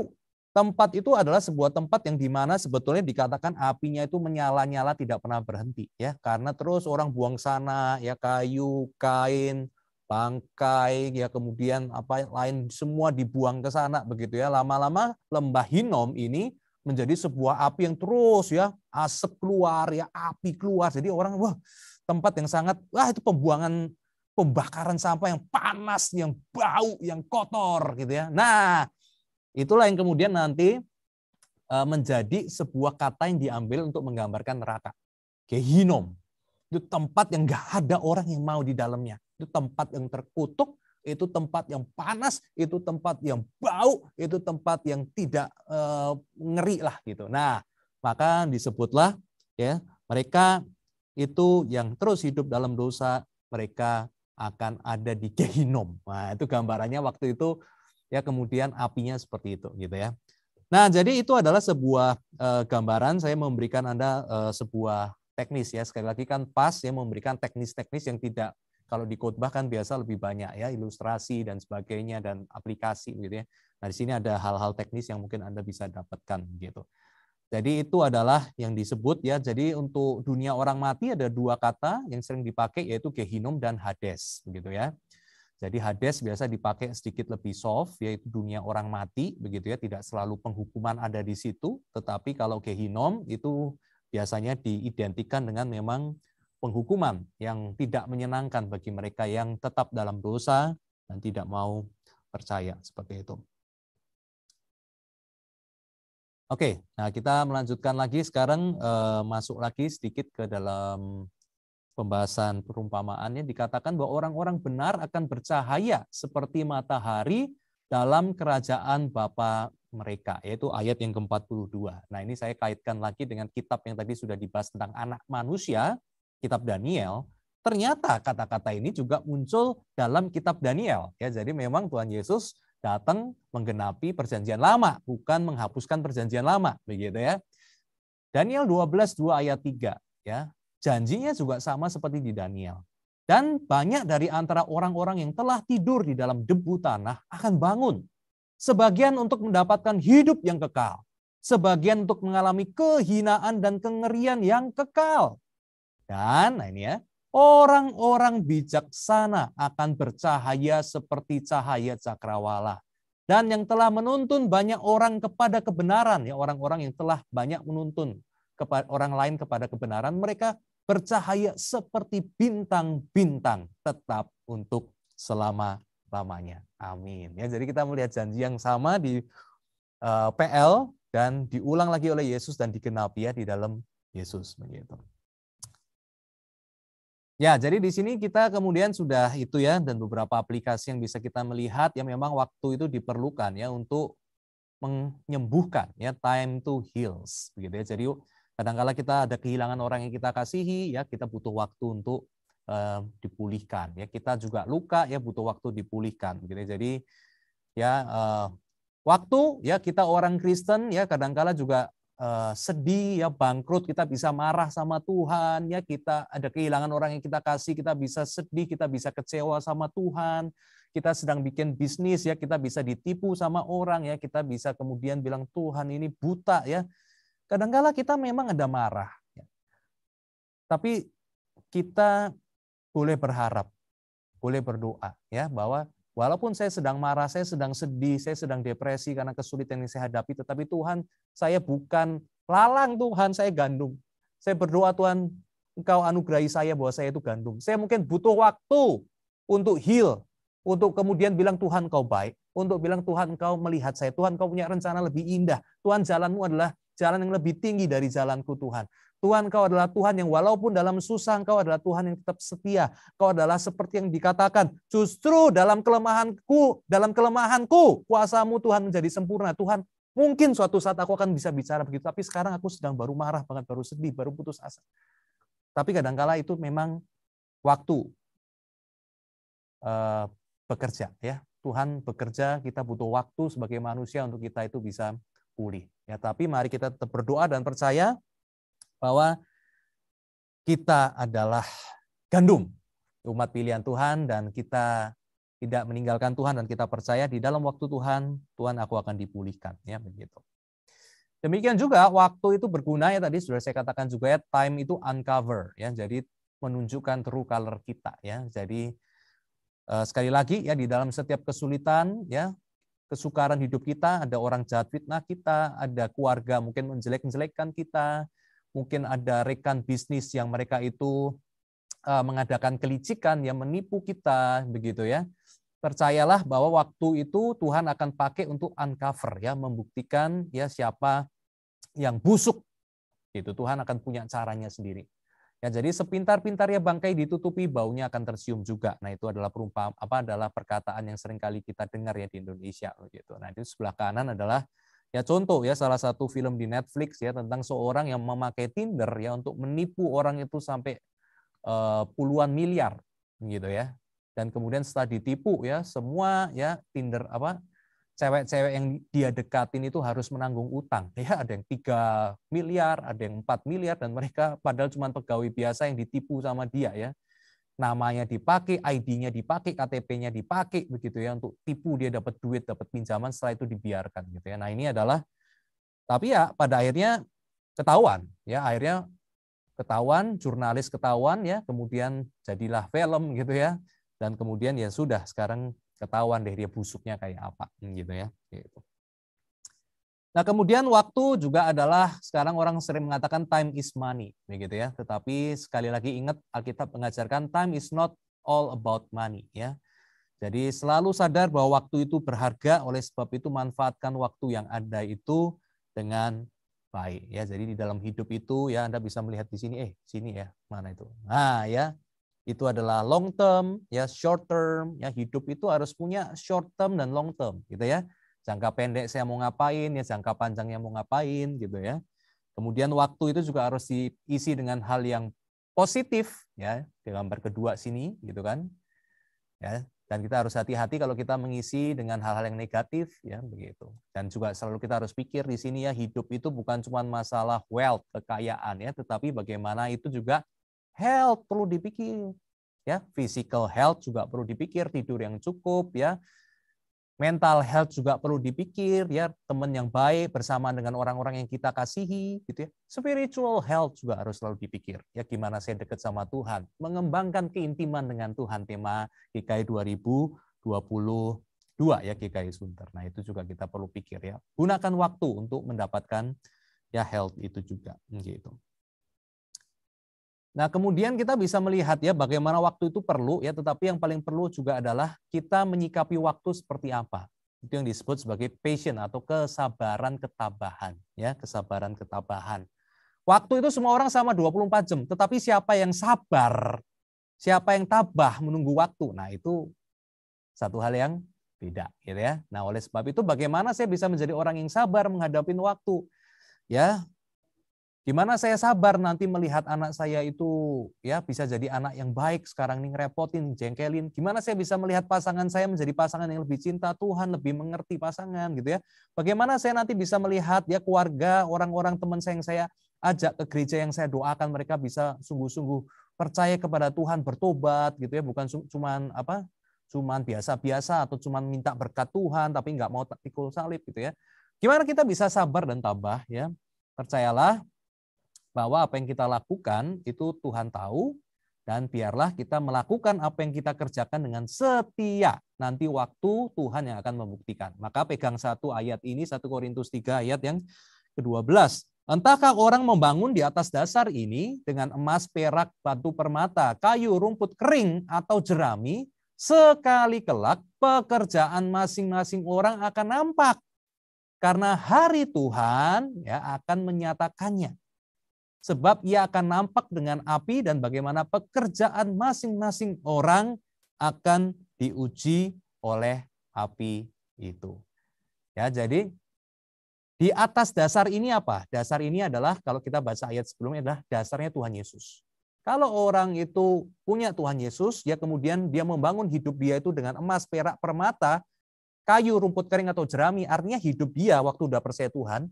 tempat itu adalah sebuah tempat yang dimana sebetulnya dikatakan apinya itu menyala-nyala tidak pernah berhenti ya, karena terus orang buang sana ya kayu, kain, bangkai ya, kemudian apa lain semua dibuang ke sana begitu ya. Lama-lama lembah Hinom ini menjadi sebuah api yang terus ya, asap keluar ya, api keluar. Jadi orang wah, tempat yang sangat itu pembakaran sampah yang panas, yang bau, yang kotor gitu ya. Nah, itulah yang kemudian nanti menjadi sebuah kata yang diambil untuk menggambarkan neraka. Gehinom. Itu tempat yang nggak ada orang yang mau di dalamnya. Itu tempat yang terkutuk, itu tempat yang panas, itu tempat yang bau, itu tempat yang tidak ngeri lah gitu. Nah, maka disebutlah ya mereka itu yang terus hidup dalam dosa, mereka akan ada di Gehinom. Nah, itu gambarannya waktu itu ya, kemudian apinya seperti itu gitu ya. Nah, jadi itu adalah sebuah gambaran, saya memberikan Anda sebuah teknis ya. Sekali lagi kan pas ya memberikan teknis-teknis yang tidak, kalau di khotbah kan biasa lebih banyak ya, ilustrasi dan sebagainya dan aplikasi gitu ya. Nah, di sini ada hal-hal teknis yang mungkin Anda bisa dapatkan gitu. Jadi itu adalah yang disebut ya. Jadi untuk dunia orang mati ada dua kata yang sering dipakai, yaitu Gehinom dan Hades begitu ya. Jadi Hades biasa dipakai sedikit lebih soft, yaitu dunia orang mati begitu ya. Tidak selalu penghukuman ada di situ, tetapi kalau Gehinom itu biasanya diidentikan dengan memang penghukuman yang tidak menyenangkan bagi mereka yang tetap dalam dosa dan tidak mau percaya seperti itu. Oke, nah kita melanjutkan lagi sekarang, masuk lagi sedikit ke dalam pembahasan perumpamaannya. Dikatakan bahwa orang-orang benar akan bercahaya seperti matahari dalam kerajaan Bapa mereka, yaitu ayat yang ke-42. Nah, ini saya kaitkan lagi dengan kitab yang tadi sudah dibahas tentang anak manusia, kitab Daniel. Ternyata kata-kata ini juga muncul dalam kitab Daniel. Ya, jadi memang Tuhan Yesus datang menggenapi perjanjian lama, bukan menghapuskan perjanjian lama, begitu ya. Daniel 12:2 ayat 3 ya. Janjinya juga sama seperti di Daniel. Dan banyak dari antara orang-orang yang telah tidur di dalam debu tanah akan bangun. Sebagian untuk mendapatkan hidup yang kekal, sebagian untuk mengalami kehinaan dan kengerian yang kekal. Dan nah ini ya, orang-orang bijaksana akan bercahaya seperti cahaya cakrawala. Dan yang telah menuntun banyak orang kepada kebenaran, ya orang-orang yang telah banyak menuntun orang lain kepada kebenaran, mereka bercahaya seperti bintang-bintang tetap untuk selama-lamanya. Amin. Ya, jadi kita melihat janji yang sama di PL dan diulang lagi oleh Yesus dan digenapi ya di dalam Yesus begitu. Ya, jadi di sini kita kemudian sudah itu ya, dan beberapa aplikasi yang bisa kita melihat ya, memang waktu itu diperlukan ya untuk menyembuhkan ya, time to heals begitu ya. Jadi kadang-kala kita ada kehilangan orang yang kita kasihi ya, kita butuh waktu untuk dipulihkan ya. Kita juga luka ya, butuh waktu dipulihkan gitu ya. Jadi ya waktu ya, kita orang Kristen ya kadang-kala juga sedih ya, bangkrut, kita bisa marah sama Tuhan ya, kita ada kehilangan orang yang kita kasih, kita bisa sedih, kita bisa kecewa sama Tuhan, kita sedang bikin bisnis ya, kita bisa ditipu sama orang ya, kita bisa kemudian bilang Tuhan ini buta ya. Kadang-kala kita memang ada marah ya. Tapi kita boleh berharap, boleh berdoa ya, bahwa walaupun saya sedang marah, saya sedang sedih, saya sedang depresi karena kesulitan yang saya hadapi, tetapi Tuhan, saya bukan lalang Tuhan, saya gandum. Saya berdoa Tuhan, Engkau anugerahi saya bahwa saya itu gandum. Saya mungkin butuh waktu untuk heal, untuk kemudian bilang Tuhan Engkau baik, untuk bilang Tuhan Engkau melihat saya, Tuhan Engkau punya rencana lebih indah, Tuhan jalanmu adalah jalan yang lebih tinggi dari jalanku Tuhan. Tuhan Engkau adalah Tuhan yang walaupun dalam susah Engkau adalah Tuhan yang tetap setia. Engkau adalah seperti yang dikatakan, justru dalam kelemahanku, kuasamu Tuhan menjadi sempurna. Tuhan, mungkin suatu saat aku akan bisa bicara begitu, tapi sekarang aku sedang baru marah banget, baru sedih, baru putus asa. Tapi kadangkala itu memang waktu bekerja ya. Tuhan bekerja, kita butuh waktu sebagai manusia untuk kita itu bisa pulih. Ya, tapi mari kita tetap berdoa dan percaya bahwa kita adalah gandum, umat pilihan Tuhan, dan kita tidak meninggalkan Tuhan, dan kita percaya di dalam waktu Tuhan, Tuhan aku akan dipulihkan, ya begitu. Demikian juga waktu itu berguna ya, tadi sudah saya katakan juga ya, time itu uncover ya, jadi menunjukkan true color kita ya. Jadi sekali lagi ya, di dalam setiap kesulitan ya, kesukaran hidup kita, ada orang jahat fitnah kita, ada keluarga mungkin menjelek-jelekkan kita, mungkin ada rekan bisnis yang mereka itu mengadakan kelicikan, yang menipu kita, begitu ya. Percayalah bahwa waktu itu Tuhan akan pakai untuk uncover ya, membuktikan ya siapa yang busuk. Itu Tuhan akan punya caranya sendiri. Ya, jadi sepintar-pintarnya bangkai ditutupi, baunya akan tercium juga. Nah, itu adalah adalah perkataan yang sering kali kita dengar ya di Indonesia gitu. Nah, di sebelah kanan adalah ya contoh ya salah satu film di Netflix ya tentang seorang yang memakai Tinder ya untuk menipu orang itu sampai puluhan miliar gitu ya. Dan kemudian setelah ditipu ya semua ya Tinder cewek-cewek yang dia dekatin itu harus menanggung utang. Ya, ada yang 3 miliar, ada yang 4 miliar, dan mereka padahal cuma pegawai biasa yang ditipu sama dia ya. Namanya dipakai, ID-nya dipakai, KTP-nya dipakai begitu ya untuk tipu dia dapat duit, dapat pinjaman, setelah itu dibiarkan gitu ya. Nah, ini adalah tapi ya pada akhirnya ketahuan ya, akhirnya ketahuan, jurnalis ketahuan ya, kemudian jadilah film gitu ya. Dan kemudian ya sudah sekarang ketahuan deh dia busuknya kayak apa gitu ya. Gitu. Nah, kemudian waktu juga adalah sekarang orang sering mengatakan time is money begitu ya. Tetapi sekali lagi ingat Alkitab mengajarkan time is not all about money ya. Jadi selalu sadar bahwa waktu itu berharga, oleh sebab itu manfaatkan waktu yang ada itu dengan baik ya. Jadi di dalam hidup itu ya Anda bisa melihat di sini sini ya, mana itu. Nah, ya. Itu adalah long term, ya short term, ya hidup itu harus punya short term dan long term, gitu ya. Jangka pendek saya mau ngapain, ya jangka panjangnya mau ngapain, gitu ya. Kemudian waktu itu juga harus diisi dengan hal yang positif, ya di gambar kedua sini, gitu kan. Ya, dan kita harus hati-hati kalau kita mengisi dengan hal-hal yang negatif, ya begitu. Dan juga selalu kita harus pikir di sini ya hidup itu bukan cuma masalah wealth, kekayaan ya, tetapi bagaimana itu juga health perlu dipikir, ya physical health juga perlu dipikir, tidur yang cukup, ya mental health juga perlu dipikir, ya teman yang baik bersama dengan orang-orang yang kita kasihi, gitu ya. Spiritual health juga harus selalu dipikir, ya gimana saya dekat sama Tuhan, mengembangkan keintiman dengan Tuhan, tema GKI 2022 ya GKI Sunter. Nah itu juga kita perlu pikir ya, gunakan waktu untuk mendapatkan ya health itu juga, gitu. Nah, kemudian kita bisa melihat ya bagaimana waktu itu perlu ya, tetapi yang paling perlu juga adalah kita menyikapi waktu seperti apa. Itu yang disebut sebagai patience atau kesabaran ketabahan ya, kesabaran ketabahan. Waktu itu semua orang sama 24 jam, tetapi siapa yang sabar, siapa yang tabah menunggu waktu. Nah, itu satu hal yang beda gitu ya. Nah, oleh sebab itu bagaimana saya bisa menjadi orang yang sabar menghadapi waktu? Ya, gimana saya sabar nanti melihat anak saya itu ya bisa jadi anak yang baik, sekarang nih ngerepotin, jengkelin. Gimana saya bisa melihat pasangan saya menjadi pasangan yang lebih cinta Tuhan, lebih mengerti pasangan gitu ya. Bagaimana saya nanti bisa melihat ya keluarga, orang-orang teman saya yang saya ajak ke gereja yang saya doakan mereka bisa sungguh-sungguh percaya kepada Tuhan, bertobat gitu ya, bukan cuman biasa-biasa atau cuman minta berkat Tuhan tapi nggak mau pikul salib gitu ya. Gimana kita bisa sabar dan tabah ya? Percayalah bahwa apa yang kita lakukan itu Tuhan tahu, dan biarlah kita melakukan apa yang kita kerjakan dengan setia. Nanti waktu Tuhan yang akan membuktikan. Maka pegang satu ayat ini, 1 Korintus 3 ayat yang ke-12. Entahkah orang membangun di atas dasar ini dengan emas, perak, batu permata, kayu, rumput kering, atau jerami, sekali kelak pekerjaan masing-masing orang akan nampak. Karena hari Tuhan ya akan menyatakannya. Sebab ia akan nampak dengan api dan bagaimana pekerjaan masing-masing orang akan diuji oleh api itu. Ya, jadi di atas dasar ini apa? Dasar ini adalah kalau kita baca ayat sebelumnya adalah dasarnya Tuhan Yesus. Kalau orang itu punya Tuhan Yesus, ya kemudian dia membangun hidup dia itu dengan emas, perak, permata, kayu, rumput kering atau jerami, artinya hidup dia waktu udah percaya Tuhan,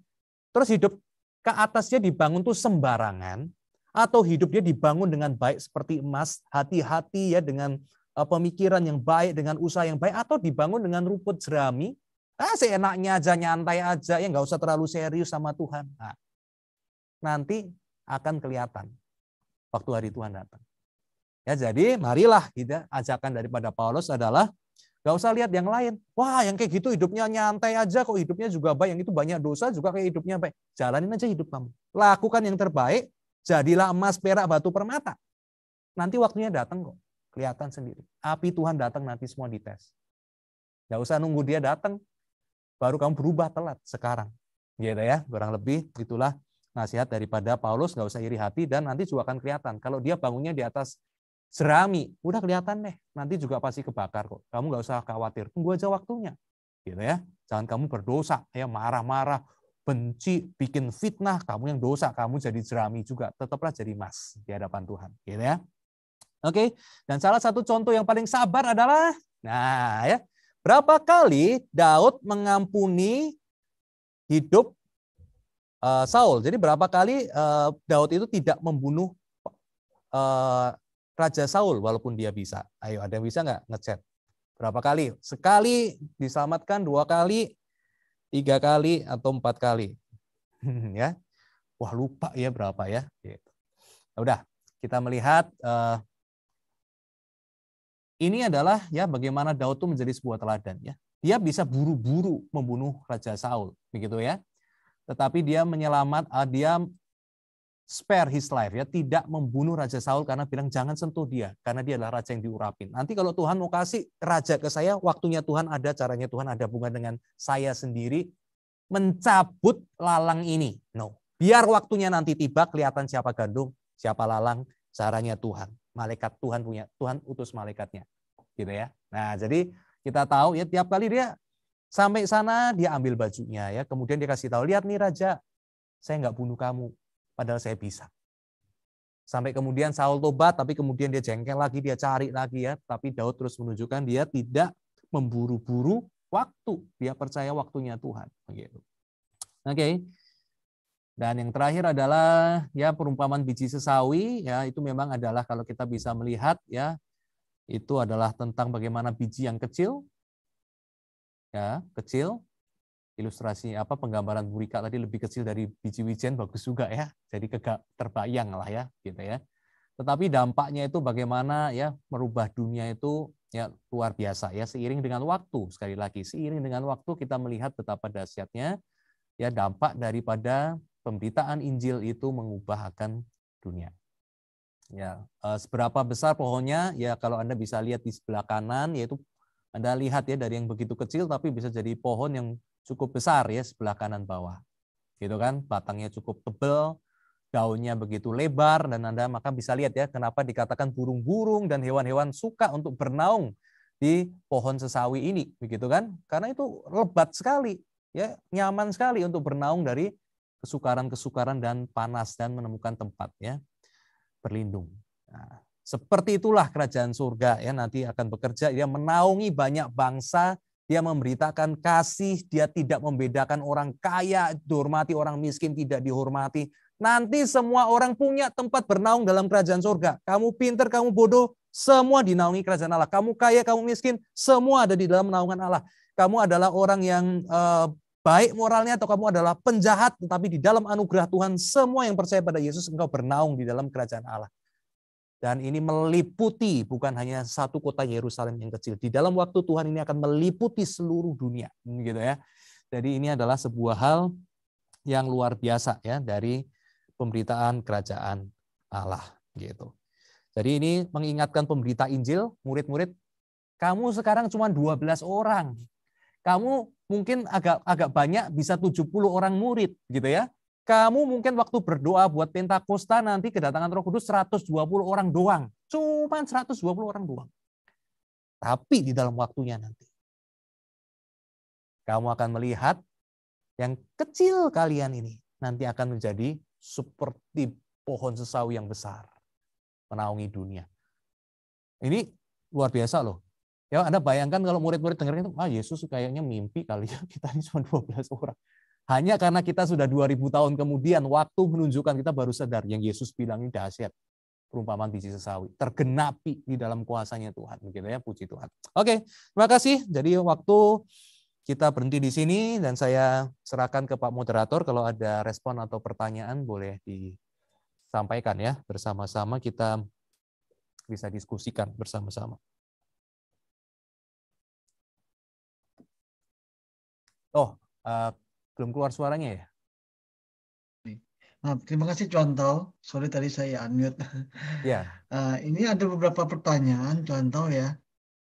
terus hidup ke atasnya dibangun tuh sembarangan, atau hidup dia dibangun dengan baik seperti emas, hati-hati ya dengan pemikiran yang baik, dengan usaha yang baik, atau dibangun dengan rumput jerami, seenaknya aja, nyantai aja, ya nggak usah terlalu serius sama Tuhan. Nah, nanti akan kelihatan waktu hari Tuhan datang. Ya jadi marilah kita ajakan daripada Paulus adalah gak usah lihat yang lain. Wah, yang kayak gitu hidupnya nyantai aja, kok hidupnya juga baik. Yang itu banyak dosa juga kayak hidupnya baik. Jalanin aja hidup kamu. Lakukan yang terbaik, jadilah emas, perak, batu permata. Nanti waktunya datang kok. Kelihatan sendiri. Api Tuhan datang nanti semua dites. Gak usah nunggu dia datang, baru kamu berubah telat sekarang. Gitu ya, kurang lebih itulah nasihat daripada Paulus, nggak usah iri hati, dan nanti juga akan kelihatan. Kalau dia bangunnya di atas jerami, udah kelihatan deh, nanti juga pasti kebakar kok. Kamu nggak usah khawatir, tunggu aja waktunya. Gitu ya. Jangan kamu berdosa, ya marah-marah, benci, bikin fitnah, kamu yang dosa, kamu jadi jerami juga. Tetaplah jadi emas di hadapan Tuhan. Gitu ya. Oke, dan salah satu contoh yang paling sabar adalah, nah ya, berapa kali Daud mengampuni hidup Saul. Jadi berapa kali Daud itu tidak membunuh Raja Saul walaupun dia bisa. Ayo, ada yang bisa nggak ngechat? Berapa kali? Sekali diselamatkan, 2 kali, 3 kali, atau 4 kali? Ya, wah lupa ya berapa ya. Gitu. Udah, kita melihat ini adalah ya bagaimana Daud itu menjadi sebuah teladan ya. Dia bisa buru-buru membunuh Raja Saul, begitu ya. Tetapi dia dia spare his life ya, tidak membunuh Raja Saul karena bilang jangan sentuh dia karena dia adalah raja yang diurapin. Nanti kalau Tuhan mau kasih raja ke saya, waktunya Tuhan ada, caranya Tuhan ada, bukan dengan saya sendiri mencabut lalang ini. No. Biar waktunya nanti tiba kelihatan siapa gandum, siapa lalang, caranya Tuhan. Malaikat Tuhan punya, Tuhan utus malaikatnya. Gitu ya. Nah, jadi kita tahu ya tiap kali dia sampai sana dia ambil bajunya ya, kemudian dia kasih tahu, lihat nih raja, saya nggak bunuh kamu, padahal saya bisa. Sampai kemudian Saul tobat, tapi kemudian dia jengkel lagi, dia cari lagi ya, tapi Daud terus menunjukkan dia tidak memburu-buru waktu, dia percaya waktunya Tuhan. Begitu. Oke. Dan yang terakhir adalah ya perumpamaan biji sesawi ya, itu memang adalah kalau kita bisa melihat ya, itu adalah tentang bagaimana biji yang kecil. Ya, kecil. Ilustrasi penggambaran Bu Rika tadi lebih kecil dari biji wijen, bagus juga ya. Jadi terbayang lah ya, gitu ya. Tetapi dampaknya itu bagaimana ya merubah dunia itu ya luar biasa ya, seiring dengan waktu. Sekali lagi, seiring dengan waktu kita melihat betapa dahsyatnya ya dampak daripada pemberitaan Injil itu mengubah akan dunia. Ya, seberapa besar pohonnya ya kalau Anda bisa lihat di sebelah kanan, yaitu Anda lihat ya dari yang begitu kecil tapi bisa jadi pohon yang cukup besar ya sebelah kanan bawah. Gitu kan, batangnya cukup tebal, daunnya begitu lebar, dan Anda maka bisa lihat ya kenapa dikatakan burung-burung dan hewan-hewan suka untuk bernaung di pohon sesawi ini, begitu kan? Karena itu lebat sekali, ya nyaman sekali untuk bernaung dari kesukaran-kesukaran dan panas dan menemukan tempat ya berlindung. Nah, seperti itulah kerajaan surga ya nanti akan bekerja, dia menaungi banyak bangsa, dia memberitakan kasih, dia tidak membedakan orang kaya dihormati, orang miskin tidak dihormati. Nanti semua orang punya tempat bernaung dalam kerajaan surga. Kamu pintar, kamu bodoh, semua dinaungi kerajaan Allah. Kamu kaya, kamu miskin, semua ada di dalam naungan Allah. Kamu adalah orang yang baik moralnya atau kamu adalah penjahat, tetapi di dalam anugerah Tuhan semua yang percaya pada Yesus engkau bernaung di dalam kerajaan Allah. Dan ini meliputi bukan hanya satu kota Yerusalem yang kecil. Di dalam waktu Tuhan ini akan meliputi seluruh dunia, gitu ya. Jadi ini adalah sebuah hal yang luar biasa ya dari pemberitaan kerajaan Allah, gitu. Jadi ini mengingatkan pemberita Injil, murid-murid, kamu sekarang cuma 12 orang. Kamu mungkin agak banyak, bisa 70 orang murid, gitu ya. Kamu mungkin waktu berdoa buat Pentakosta nanti kedatangan Roh Kudus 120 orang doang. Cuman 120 orang doang. Tapi di dalam waktunya nanti kamu akan melihat yang kecil kalian ini nanti akan menjadi seperti pohon sesawi yang besar. Menaungi dunia. Ini luar biasa loh. Ya, Anda bayangkan kalau murid-murid dengerin itu, Yesus kayaknya mimpi kali ya, kita ini cuma 12 orang. Hanya karena kita sudah 2000 tahun kemudian, waktu menunjukkan kita baru sadar yang Yesus bilang ini dahsyat. Perumpamaan biji sesawi. Tergenapi di dalam kuasanya Tuhan. Begitu ya, puji Tuhan. Oke, terima kasih. Jadi waktu kita berhenti di sini dan saya serahkan ke Pak Moderator. Kalau ada respon atau pertanyaan boleh disampaikan ya. Bersama-sama kita bisa diskusikan bersama-sama. Belum keluar suaranya ya? Nah, terima kasih Contoh. Sorry tadi saya unmute. Ya. Ini ada beberapa pertanyaan Contoh ya.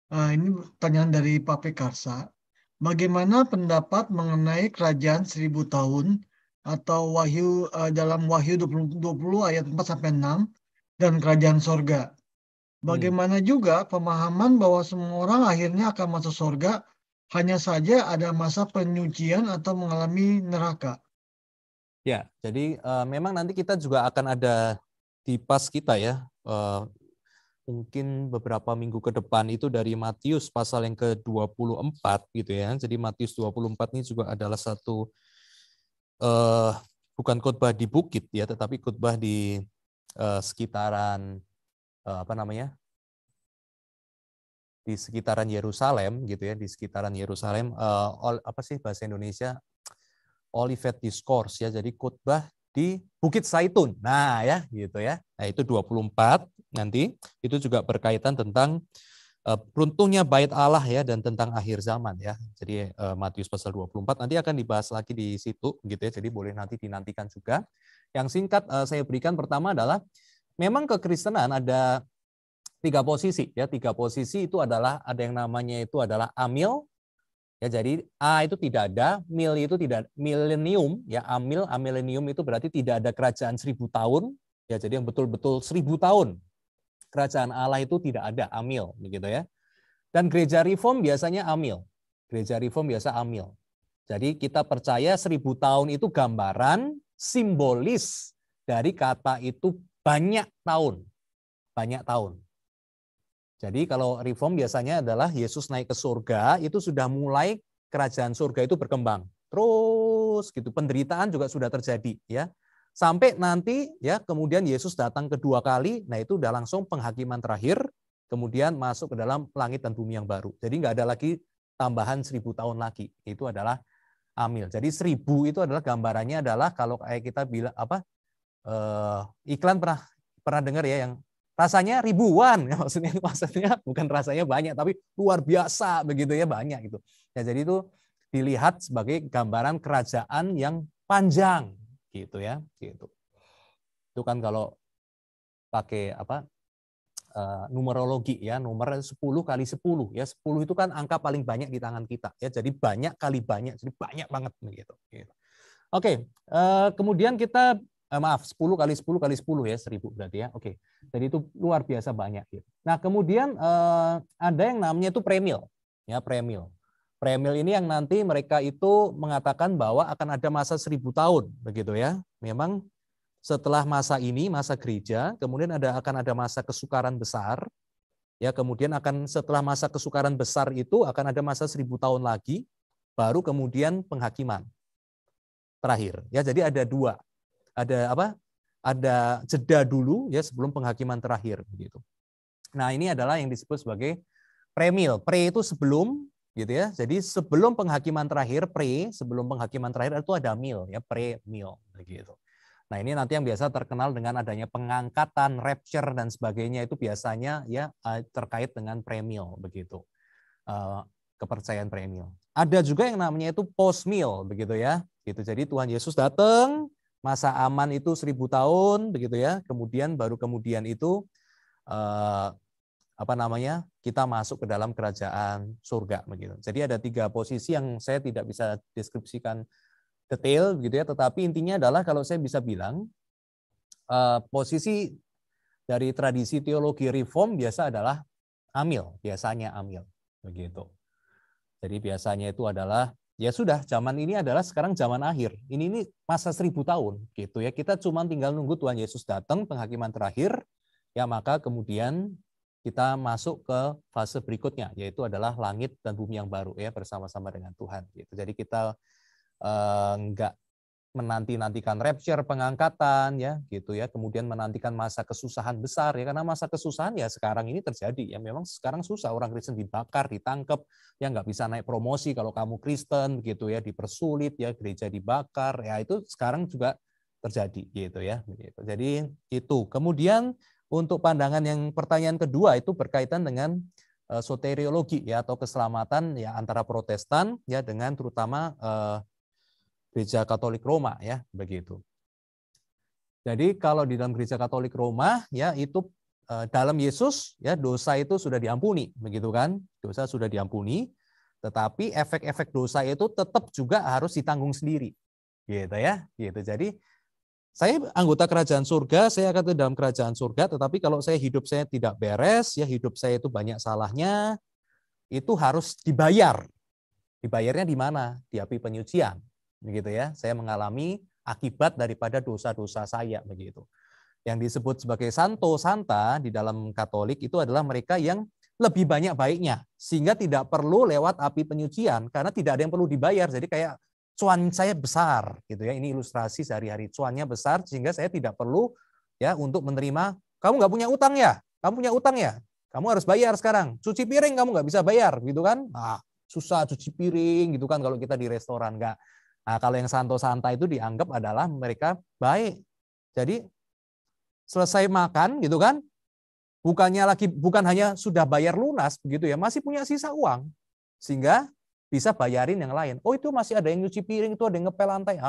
Ini pertanyaan dari Pak Pekarsa. Bagaimana pendapat mengenai kerajaan 1000 tahun atau dalam Wahyu 20 ayat 4 sampai 6 dan kerajaan sorga. Bagaimana juga pemahaman bahwa semua orang akhirnya akan masuk sorga, hanya saja ada masa penyucian atau mengalami neraka. Ya, jadi memang nanti kita juga akan ada di pas kita ya, mungkin beberapa minggu ke depan itu dari Matius pasal yang ke-24 gitu ya. Jadi Matius 24 ini juga adalah satu bukan khotbah di bukit ya, tetapi khotbah di sekitaran di sekitaran Yerusalem gitu ya, di sekitaran Yerusalem, apa sih bahasa Indonesia, Olivet Discourse ya, jadi khotbah di Bukit Zaitun. Nah ya gitu ya. Nah itu 24 nanti itu juga berkaitan tentang runtuhnya bait Allah ya dan tentang akhir zaman ya. Jadi Matius pasal 24 nanti akan dibahas lagi di situ gitu ya. Jadi boleh nanti dinantikan juga. Yang singkat saya berikan pertama adalah memang kekristenan ada 3 posisi ya. 3 posisi itu adalah ada yang namanya itu adalah amil. Ya, jadi A itu tidak ada, mil itu tidak, milenium, ya amilenium itu berarti tidak ada kerajaan 1000 tahun, ya jadi yang betul-betul 1000 tahun. Kerajaan Allah itu tidak ada, amil, begitu ya. Dan gereja reform biasanya amil. Gereja reform biasa amil. Jadi kita percaya 1000 tahun itu gambaran simbolis dari kata itu banyak tahun. Banyak tahun. Jadi kalau reform biasanya adalah Yesus naik ke surga, itu sudah mulai kerajaan surga itu berkembang. Terus gitu, penderitaan juga sudah terjadi ya. Sampai nanti ya kemudian Yesus datang kedua kali, nah itu udah langsung penghakiman terakhir, kemudian masuk ke dalam langit dan bumi yang baru. Jadi nggak ada lagi tambahan 1000 tahun lagi. Itu adalah amil. Jadi 1000 itu adalah gambarannya adalah kalau kayak kita bilang iklan pernah dengar ya yang rasanya ribuan, maksudnya bukan rasanya banyak, tapi luar biasa begitu ya, banyak gitu. Ya, jadi itu dilihat sebagai gambaran kerajaan yang panjang gitu ya, gitu. Itu kan kalau pakai numerologi ya, nomor 10 kali 10 ya, 10 itu kan angka paling banyak di tangan kita ya, jadi banyak kali banyak, jadi banyak banget begitu. Oke, kemudian kita 10 kali 10 kali 10 ya, 1000 berarti ya. Oke. Jadi itu luar biasa banyak gitu. Nah, kemudian ada yang namanya itu premil. Ya, premil. Premil ini yang nanti mereka itu mengatakan bahwa akan ada masa 1000 tahun begitu ya. Memang setelah masa ini, masa gereja, kemudian akan ada masa kesukaran besar. Ya, kemudian setelah masa kesukaran besar itu akan ada masa 1000 tahun lagi, baru kemudian penghakiman terakhir. Ya, jadi ada 2. Ada jeda dulu ya sebelum penghakiman terakhir gitu. Nah, ini adalah yang disebut sebagai premil. Pre itu sebelum gitu ya. Jadi sebelum penghakiman terakhir, sebelum penghakiman terakhir itu ada mil ya, pre-mil begitu. Nah, ini nanti yang biasa terkenal dengan adanya pengangkatan, rapture dan sebagainya itu biasanya ya terkait dengan premil begitu. Kepercayaan premil. Ada juga yang namanya itu post-mil begitu ya. Gitu. Jadi Tuhan Yesus datang, masa aman itu 1000 tahun begitu ya. Kemudian itu kita masuk ke dalam kerajaan surga begitu. Jadi ada 3 posisi yang saya tidak bisa deskripsikan detail begitu ya, tetapi intinya adalah kalau saya bisa bilang posisi dari tradisi teologi reform biasa adalah amil, biasanya amil begitu. Jadi biasanya itu adalah ya sudah, zaman ini adalah sekarang zaman akhir. Ini masa 1000 tahun gitu ya. Kita cuma tinggal nunggu Tuhan Yesus datang penghakiman terakhir, ya maka kemudian kita masuk ke fase berikutnya, yaitu adalah langit dan bumi yang baru ya bersama-sama dengan Tuhan. Gitu. Jadi kita enggak menanti-nantikan rapture, pengangkatan ya gitu ya, kemudian menantikan masa kesusahan besar ya, karena masa kesusahan ya sekarang ini terjadi ya, memang sekarang susah, orang Kristen dibakar, ditangkap ya, nggak bisa naik promosi kalau kamu Kristen gitu ya, dipersulit ya, gereja dibakar ya, itu sekarang juga terjadi gitu ya begitu. Jadi itu. Kemudian untuk pandangan yang pertanyaan kedua itu berkaitan dengan soteriologi ya, atau keselamatan ya antara Protestan ya dengan terutama Gereja Katolik Roma ya begitu. Jadi kalau di dalam Gereja Katolik Roma ya itu dalam Yesus ya dosa itu sudah diampuni begitu kan? Dosa sudah diampuni, tetapi efek-efek dosa itu tetap juga harus ditanggung sendiri. Gitu ya. Gitu. Jadi saya anggota kerajaan surga, saya akan ke dalam kerajaan surga, tetapi kalau hidup saya tidak beres, ya hidup saya itu banyak salahnya, itu harus dibayar. Dibayarnya di mana? Di api penyucian. Begitu ya. Saya mengalami akibat daripada dosa-dosa saya begitu. Yang disebut sebagai santo santa di dalam Katolik itu adalah mereka yang lebih banyak baiknya, sehingga tidak perlu lewat api penyucian karena tidak ada yang perlu dibayar. Jadi kayak cuan saya besar gitu ya. Ini ilustrasi sehari-hari, cuannya besar sehingga saya tidak perlu ya untuk menerima. Kamu nggak punya utang ya? Kamu punya utang ya? Kamu harus bayar sekarang. Cuci piring kamu nggak bisa bayar gitu kan? Nah, susah cuci piring gitu kan kalau kita di restoran nggak. Nah, kalau yang santo santa itu dianggap adalah mereka baik. Jadi selesai makan gitu kan? Bukan hanya sudah bayar lunas begitu ya, masih punya sisa uang. Sehingga bisa bayarin yang lain. Oh itu masih ada yang nyuci piring, itu ada yang ngepel lantai.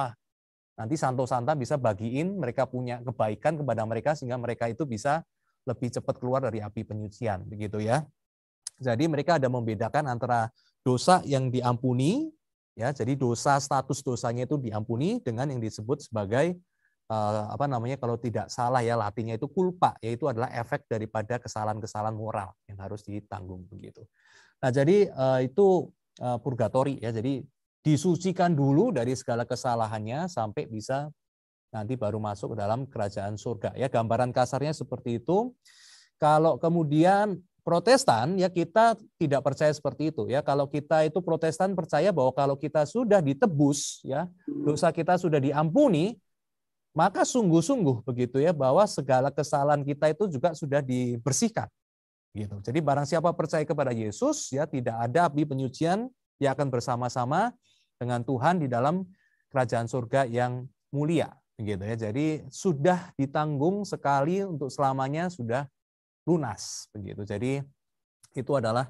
Nanti santo santa bisa bagiin, mereka punya kebaikan kepada mereka sehingga mereka itu bisa lebih cepat keluar dari api penyucian, begitu ya. Jadi mereka ada membedakan antara dosa yang diampuni, ya. Jadi dosa status dosanya itu diampuni dengan yang disebut sebagai kalau tidak salah ya latinnya itu culpa, yaitu adalah efek daripada kesalahan-kesalahan moral yang harus ditanggung begitu. Nah jadi itu purgatori ya, jadi disucikan dulu dari segala kesalahannya sampai bisa nanti baru masuk ke dalam kerajaan surga ya. Gambaran kasarnya seperti itu. Kalau kemudian Protestan ya kita tidak percaya seperti itu ya. Kalau kita itu Protestan percaya bahwa kalau kita sudah ditebus ya, dosa kita sudah diampuni, maka sungguh-sungguh begitu ya bahwa segala kesalahan kita itu juga sudah dibersihkan. Gitu. Jadi barang siapa percaya kepada Yesus, ya tidak ada api penyucian, dia akan bersama-sama dengan Tuhan di dalam kerajaan surga yang mulia. Gitu ya. Jadi sudah ditanggung sekali untuk selamanya, sudah lunas. Begitu. Jadi itu adalah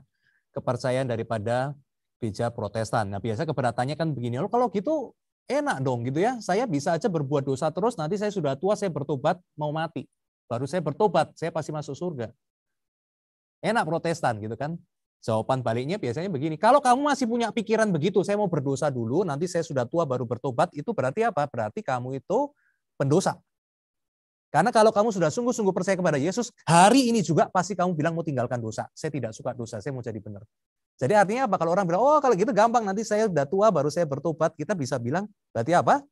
kepercayaan daripada gereja Protestan. Nah biasa keberatannya kan begini, loh kalau gitu enak dong gitu ya, saya bisa aja berbuat dosa terus, nanti saya sudah tua, saya bertobat, mau mati. Baru saya bertobat, saya pasti masuk surga. Enak Protestan gitu kan. Jawaban baliknya biasanya begini, kalau kamu masih punya pikiran begitu, saya mau berdosa dulu, nanti saya sudah tua baru bertobat, itu berarti apa? Berarti kamu itu pendosa. Karena kalau kamu sudah sungguh-sungguh percaya kepada Yesus, hari ini juga pasti kamu bilang mau tinggalkan dosa. Saya tidak suka dosa, saya mau jadi benar. Jadi artinya apa? Kalau orang bilang, oh kalau gitu gampang, nanti saya sudah tua baru saya bertobat, kita bisa bilang, berarti apa?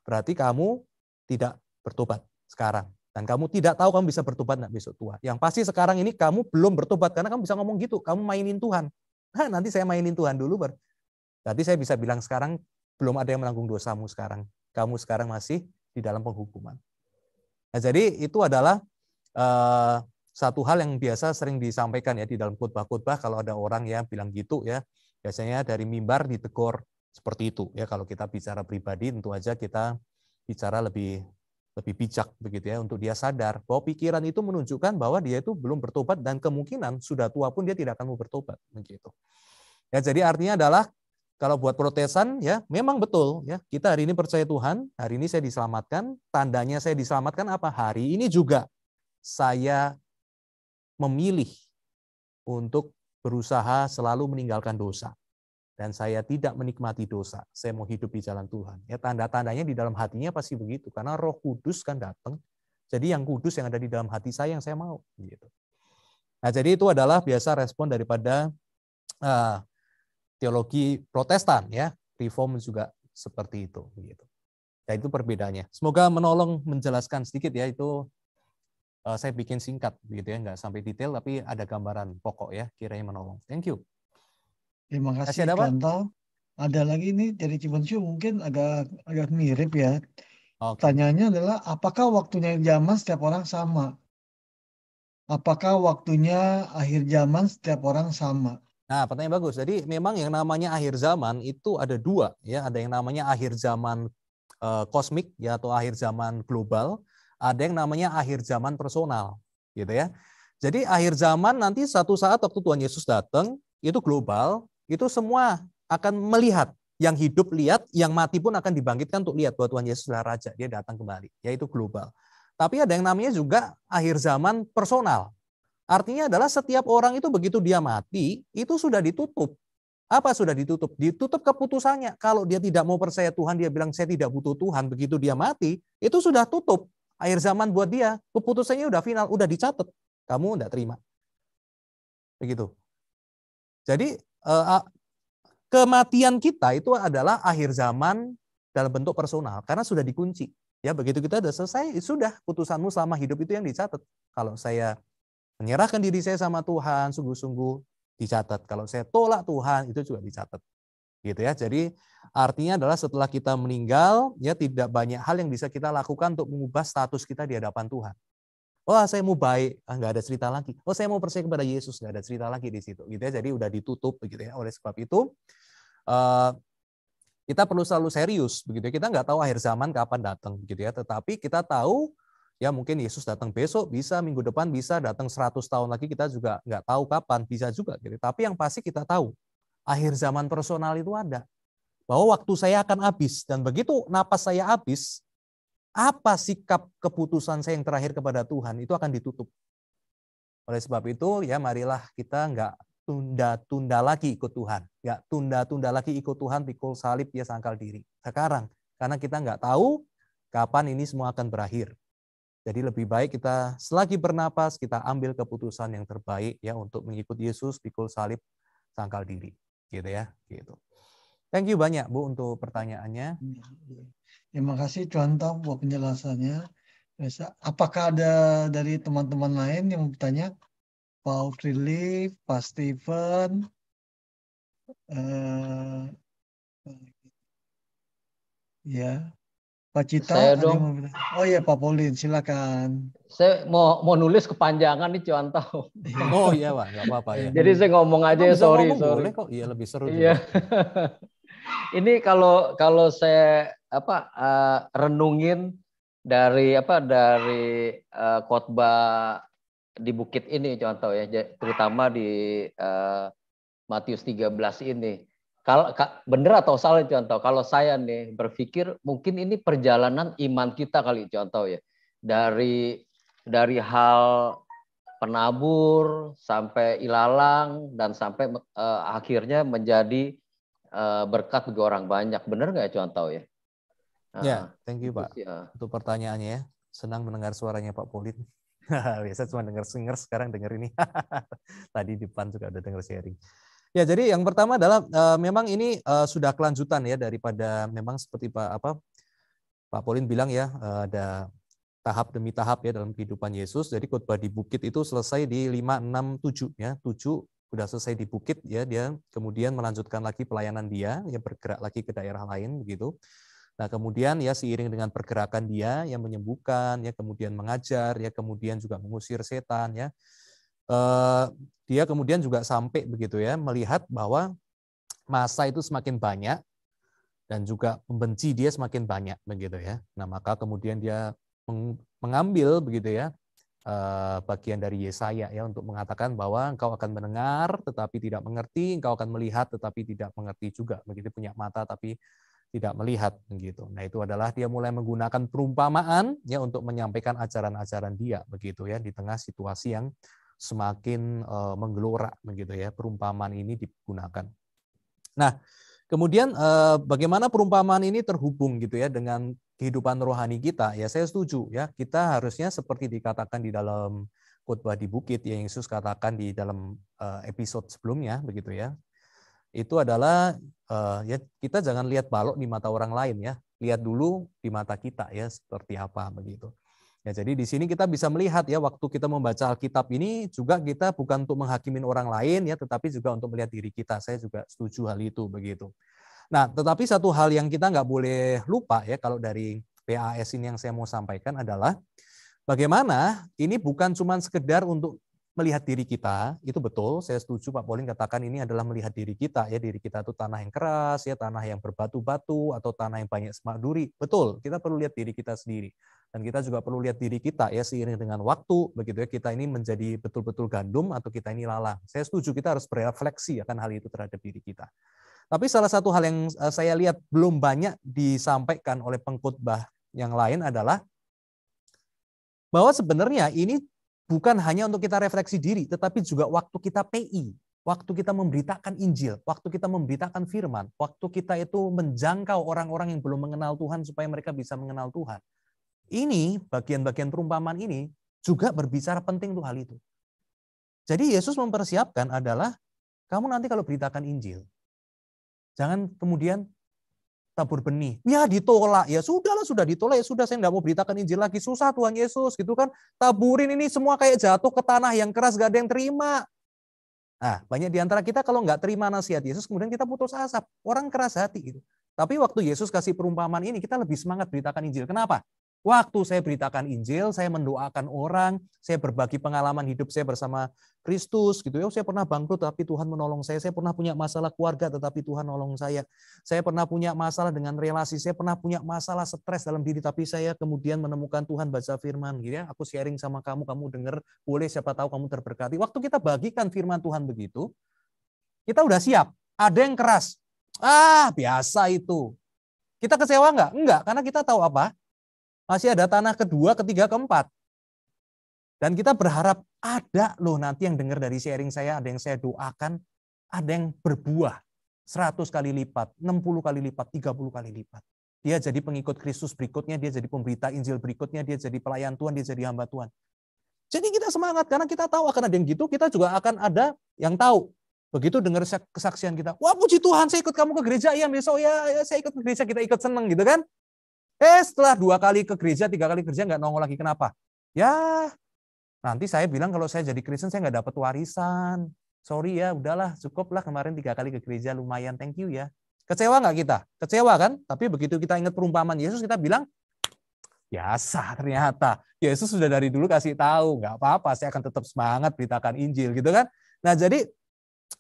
Berarti kamu tidak bertobat sekarang. Dan kamu tidak tahu kamu bisa bertobat nggak besok tua. Yang pasti sekarang ini kamu belum bertobat karena kamu bisa ngomong gitu. Kamu mainin Tuhan. Nah, nanti saya mainin Tuhan dulu. Berarti saya bisa bilang sekarang belum ada yang menanggung dosamu sekarang. Kamu sekarang masih di dalam penghukuman. Nah, jadi itu adalah satu hal yang biasa sering disampaikan ya di dalam khotbah-khotbah kalau ada orang yang bilang gitu ya. Biasanya dari mimbar ditegur seperti itu ya. Kalau kita bicara pribadi tentu aja kita bicara lebih bijak begitu ya, untuk dia sadar bahwa pikiran itu menunjukkan bahwa dia itu belum bertobat dan kemungkinan sudah tua pun dia tidak akan mau bertobat begitu. Ya jadi artinya adalah kalau buat Protestan ya memang betul ya, kita hari ini percaya Tuhan, hari ini saya diselamatkan, tandanya saya diselamatkan apa? Hari ini juga saya memilih untuk berusaha selalu meninggalkan dosa. Dan saya tidak menikmati dosa. Saya mau hidup di jalan Tuhan. Ya tanda-tandanya di dalam hatinya pasti begitu. Karena Roh Kudus kan datang. Jadi yang kudus yang ada di dalam hati saya yang saya mau. Gitu. Nah jadi itu adalah biasa respon daripada teologi Protestan ya. Reform juga seperti itu. Gitu. Ya itu perbedaannya. Semoga menolong menjelaskan sedikit ya itu. Saya bikin singkat gitu ya, nggak sampai detail tapi ada gambaran pokok ya, kiranya menolong. Thank you. Terima kasih ada, Pak? Kantal. Ada lagi nih dari Cimansyu mungkin agak mirip ya. Okay. Tanyanya adalah apakah waktunya zaman setiap orang sama? Apakah waktunya akhir zaman setiap orang sama? Nah, pertanyaan bagus. Jadi memang yang namanya akhir zaman itu ada dua ya, ada yang namanya akhir zaman kosmik ya atau akhir zaman global. Ada yang namanya akhir zaman personal, gitu ya. Jadi akhir zaman nanti satu saat waktu Tuhan Yesus datang, itu global, itu semua akan melihat. Yang hidup lihat, yang mati pun akan dibangkitkan untuk lihat bahwa Tuhan Yesus adalah Raja, dia datang kembali, yaitu global. Tapi ada yang namanya juga akhir zaman personal. Artinya adalah setiap orang itu begitu dia mati, itu sudah ditutup. Apa sudah ditutup? Ditutup keputusannya. Kalau dia tidak mau percaya Tuhan, dia bilang saya tidak butuh Tuhan, begitu dia mati, itu sudah tutup. Akhir zaman buat dia, keputusannya udah final, udah dicatat. Kamu enggak terima. Begitu. Jadi kematian kita itu adalah akhir zaman dalam bentuk personal karena sudah dikunci. Ya, begitu kita sudah selesai, sudah putusanmu selama hidup itu yang dicatat. Kalau saya menyerahkan diri saya sama Tuhan sungguh-sungguh dicatat. Kalau saya tolak Tuhan itu juga dicatat. Gitu ya. Jadi artinya adalah setelah kita meninggal, ya tidak banyak hal yang bisa kita lakukan untuk mengubah status kita di hadapan Tuhan. Oh, saya mau baik, nggak ada cerita lagi. Oh, saya mau percaya kepada Yesus, nggak ada cerita lagi di situ. Gitu ya. Jadi udah ditutup begitu ya. Oleh sebab itu kita perlu selalu serius begitu ya. Kita nggak tahu akhir zaman kapan datang begitu ya. Tetapi kita tahu ya mungkin Yesus datang besok, bisa minggu depan, bisa datang 100 tahun lagi, kita juga nggak tahu kapan, bisa juga. Gitu. Tapi yang pasti kita tahu, akhir zaman personal itu ada. Bahwa waktu saya akan habis, dan begitu napas saya habis, apa sikap keputusan saya yang terakhir kepada Tuhan, itu akan ditutup. Oleh sebab itu, ya marilah kita nggak tunda-tunda lagi ikut Tuhan. Nggak tunda-tunda lagi ikut Tuhan, pikul salib, ya sangkal diri. Sekarang, karena kita nggak tahu kapan ini semua akan berakhir. Jadi lebih baik kita selagi bernapas kita ambil keputusan yang terbaik ya untuk mengikut Yesus, pikul salib, sangkal diri, gitu ya, gitu. Thank you banyak Bu untuk pertanyaannya. Terima kasih Cuanto buat penjelasannya. Apakah ada dari teman-teman lain yang bertanya? Pak Prilly, Pak Steven, ya. Pak Cita, Saya ada yang dong. mau bilang? Oh ya Pak Paulin, silakan. Saya mau nulis kepanjangan nih Cuanto. Oh iya Pak, nggak apa-apa ya. Jadi saya ngomong aja ya, bisa sorry. boleh kok, iya lebih seru Iya. juga. Ini kalau saya renungin dari khotbah di bukit ini contoh ya, terutama di Matius 13 ini. Kalau benar atau salah contoh, kalau saya nih berpikir mungkin ini perjalanan iman kita kali contoh ya. Dari hal penabur sampai ilalang dan sampai akhirnya menjadi berkat bagi orang banyak. Benar nggak ya contoh ya? Ya, thank you Pak ya. untuk pertanyaannya ya. Senang mendengar suaranya Pak Paulin. Biasa cuma dengar singer, sekarang dengar ini. Tadi di depan juga udah dengar sharing. Ya, jadi yang pertama adalah memang ini sudah kelanjutan ya daripada memang seperti Pak Paulin bilang ya, ada tahap demi tahap ya dalam kehidupan Yesus. Jadi khotbah di bukit itu selesai di 5, 6, 7 ya. 7 sudah selesai di bukit ya, dia kemudian melanjutkan lagi pelayanan dia, ya bergerak lagi ke daerah lain begitu. Nah, kemudian ya seiring dengan pergerakan dia yang menyembuhkan, ya kemudian mengajar, ya kemudian juga mengusir setan ya. Dia kemudian juga sampai begitu ya melihat bahwa masa itu semakin banyak dan juga pembenci dia semakin banyak begitu ya. Nah, maka kemudian dia mengambil begitu ya bagian dari Yesaya ya untuk mengatakan bahwa engkau akan mendengar tetapi tidak mengerti, engkau akan melihat tetapi tidak mengerti juga. Begitu punya mata tapi tidak melihat begitu. Nah, itu adalah dia mulai menggunakan perumpamaan ya untuk menyampaikan ajaran-ajaran dia begitu ya di tengah situasi yang semakin menggelora begitu ya. Perumpamaan ini digunakan. Nah, kemudian bagaimana perumpamaan ini terhubung gitu ya dengan kehidupan rohani kita? Ya, saya setuju ya. Kita harusnya seperti dikatakan di dalam khotbah di bukit yang Yesus katakan di dalam episode sebelumnya begitu ya. Itu adalah ya kita jangan lihat balok di mata orang lain ya. Lihat dulu di mata kita ya seperti apa begitu. Ya, jadi di sini kita bisa melihat ya waktu kita membaca Alkitab ini juga kita bukan untuk menghakimin orang lain ya, tetapi juga untuk melihat diri kita. Saya juga setuju hal itu begitu. Nah, tetapi satu hal yang kita nggak boleh lupa ya kalau dari PAS ini yang saya mau sampaikan adalah bagaimana ini bukan cuma sekedar untuk melihat diri kita, itu betul, saya setuju Pak Paulin katakan ini adalah melihat diri kita ya, diri kita itu tanah yang keras ya, tanah yang berbatu-batu atau tanah yang banyak semak duri. Betul, kita perlu lihat diri kita sendiri. Dan kita juga perlu lihat diri kita ya seiring dengan waktu begitu ya, kita ini menjadi betul-betul gandum atau kita ini lalang. Saya setuju kita harus berefleksi akan hal itu terhadap diri kita. Tapi salah satu hal yang saya lihat belum banyak disampaikan oleh pengkhotbah yang lain adalah bahwa sebenarnya ini bukan hanya untuk kita refleksi diri, tetapi juga waktu kita PI. waktu kita memberitakan Injil, waktu kita memberitakan firman, waktu kita itu menjangkau orang-orang yang belum mengenal Tuhan supaya mereka bisa mengenal Tuhan. Ini bagian-bagian perumpamaan ini juga berbicara penting tuh hal itu. Jadi Yesus mempersiapkan adalah kamu nanti kalau beritakan Injil, jangan kemudian tabur benih. Ya ditolak, ya sudahlah, sudah ditolak, ya sudah saya nggak mau beritakan Injil lagi, susah Tuhan Yesus gitu kan. Taburin ini semua kayak jatuh ke tanah yang keras, gak ada yang terima. Nah, banyak di antara kita kalau nggak terima nasihat Yesus, kemudian kita putus asa, orang keras hati gitu. Tapi waktu Yesus kasih perumpamaan ini, kita lebih semangat beritakan Injil. Kenapa? Waktu saya beritakan Injil, saya mendoakan orang, saya berbagi pengalaman hidup saya bersama Kristus gitu ya. Saya pernah bangkrut tapi Tuhan menolong saya pernah punya masalah keluarga tetapi Tuhan nolong saya. Saya pernah punya masalah dengan relasi, saya pernah punya masalah stres dalam diri tapi saya kemudian menemukan Tuhan baca firman gitu ya. Aku sharing sama kamu, kamu dengar, boleh siapa tahu kamu terberkati. Waktu kita bagikan firman Tuhan begitu, kita udah siap. Ada yang keras. Biasa itu. Kita kecewa nggak? Enggak, karena kita tahu apa? Masih ada tanah kedua, ketiga, keempat. Dan kita berharap ada loh nanti yang dengar dari sharing saya, ada yang saya doakan, ada yang berbuah 100 kali lipat, 60 kali lipat, 30 kali lipat. Dia jadi pengikut Kristus berikutnya, dia jadi pemberita Injil berikutnya, dia jadi pelayan Tuhan, dia jadi hamba Tuhan. Jadi kita semangat karena kita tahu akan ada yang gitu, kita juga akan ada yang tahu. Begitu dengar kesaksian kita, wah puji Tuhan saya ikut kamu ke gereja, ya besok ya saya ikut ke gereja, kita ikut seneng gitu kan. Setelah 2 kali ke gereja, 3 kali kerja nggak nongol lagi. Kenapa? Ya, nanti saya bilang kalau saya jadi Kristen saya nggak dapat warisan. Sorry ya, udahlah, cukuplah kemarin 3 kali ke gereja, lumayan, thank you ya. Kecewa nggak kita? Kecewa kan? Tapi begitu kita ingat perumpamaan Yesus, kita bilang, biasa ternyata. Yesus sudah dari dulu kasih tahu, nggak apa-apa, saya akan tetap semangat beritakan Injil gitu kan. Nah jadi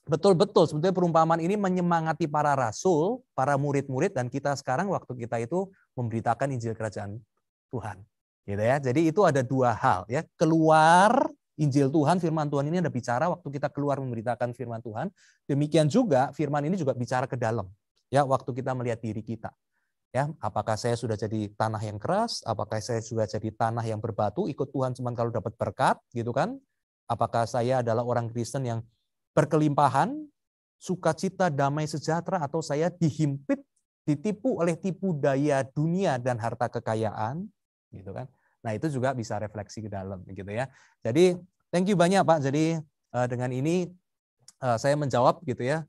betul-betul sebetulnya perumpamaan ini menyemangati para rasul, para murid-murid, dan kita sekarang waktu kita itu memberitakan Injil Kerajaan Tuhan. Gitu ya. Jadi itu ada 2 hal ya. Keluar Injil Tuhan, firman Tuhan ini ada bicara waktu kita keluar memberitakan firman Tuhan. Demikian juga firman ini juga bicara ke dalam. Ya, waktu kita melihat diri kita. Ya, apakah saya sudah jadi tanah yang keras? Apakah saya sudah jadi tanah yang berbatu ikut Tuhan cuma kalau dapat berkat, gitu kan? Apakah saya adalah orang Kristen yang berkelimpahan, sukacita, damai sejahtera, atau saya dihimpit, ditipu oleh tipu daya dunia dan harta kekayaan, gitu kan? Nah itu juga bisa refleksi ke dalam, gitu ya. Jadi thank you banyak Pak. Jadi dengan ini saya menjawab, gitu ya.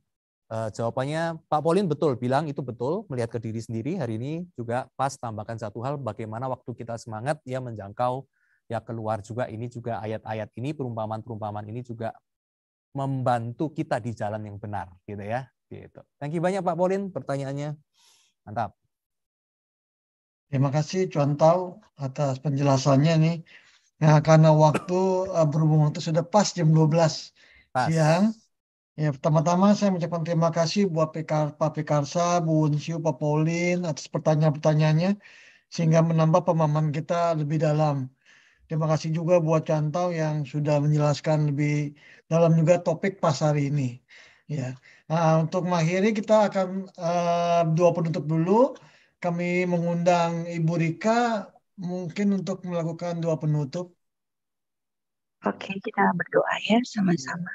Jawabannya Pak Pauline betul, bilang itu betul, melihat ke diri sendiri. Hari ini juga pas tambahkan satu hal, bagaimana waktu kita semangat ya menjangkau ya keluar juga, ini juga ayat-ayat ini, perumpamaan-perumpamaan ini juga membantu kita di jalan yang benar, gitu ya. Gitu. Thank you banyak Pak Pauline pertanyaannya. Mantap. Terima kasih Cuantau atas penjelasannya nih. Nah, karena waktu berhubung waktu sudah pas jam 12 siang. Ya, pertama-tama saya mengucapkan terima kasih buat Pak Pekarsa, Bu Unsyu, Pak Pauline atas pertanyaan-pertanyaannya sehingga menambah pemahaman kita lebih dalam. Terima kasih juga buat Cantau yang sudah menjelaskan lebih dalam juga topik pas hari ini. Ya, nah, untuk mengakhiri kita akan doa penutup dulu. Kami mengundang Ibu Rika mungkin untuk melakukan doa penutup. Oke, kita berdoa ya sama-sama.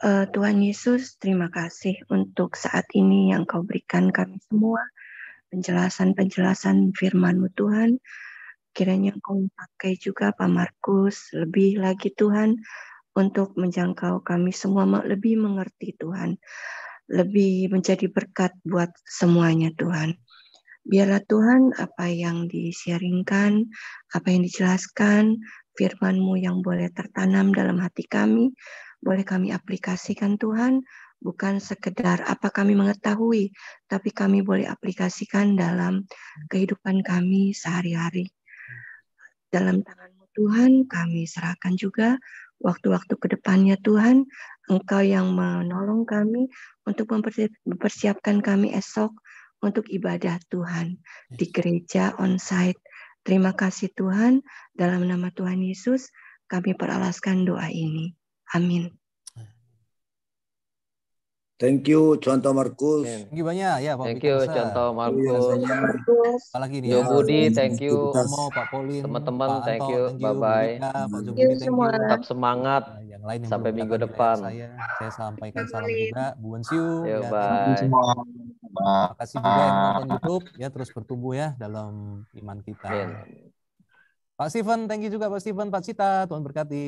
Tuhan Yesus, terima kasih untuk saat ini yang Kau berikan kami semua. Penjelasan-penjelasan firman-Mu Tuhan. Kiranya Kau pakai juga Pak Markus lebih lagi Tuhan untuk menjangkau kami semua lebih mengerti Tuhan. Lebih menjadi berkat buat semuanya Tuhan. Biarlah Tuhan apa yang di-sharingkan, apa yang dijelaskan, firman-Mu yang boleh tertanam dalam hati kami, boleh kami aplikasikan Tuhan, bukan sekedar apa kami mengetahui, tapi kami boleh aplikasikan dalam kehidupan kami sehari-hari. Dalam tangan-Mu Tuhan, kami serahkan juga waktu-waktu ke depannya Tuhan, Engkau yang menolong kami untuk mempersiapkan kami esok untuk ibadah Tuhan di gereja on-site. Terima kasih Tuhan, dalam nama Tuhan Yesus, kami peralaskan doa ini. Amin. Thank you, Contoh Markus. Amin. Thank you banyak ya Pak Thank you Peter. Contoh Iya, Markus. saya Apalagi nih Yo ya. Budi, thank you. Romo, Pak Polin, Teman-teman, Pak thank Anto, you. thank you. Bu Bye-bye. Rika, Pak Thank Jobudi, you thank you. semua. Tetap semangat. Yang lain yang Sampai belum minggu datang di layar depan. saya sampaikan salam Amin. juga. Bu Wensiu, Yo, ya, thank you. Thank you bye. semua. Terima kasih juga yang menonton YouTube, ya terus bertumbuh ya dalam iman kita. Amin. Pak Steven, thank you juga Pak Steven, Pak Cita, Tuhan berkati.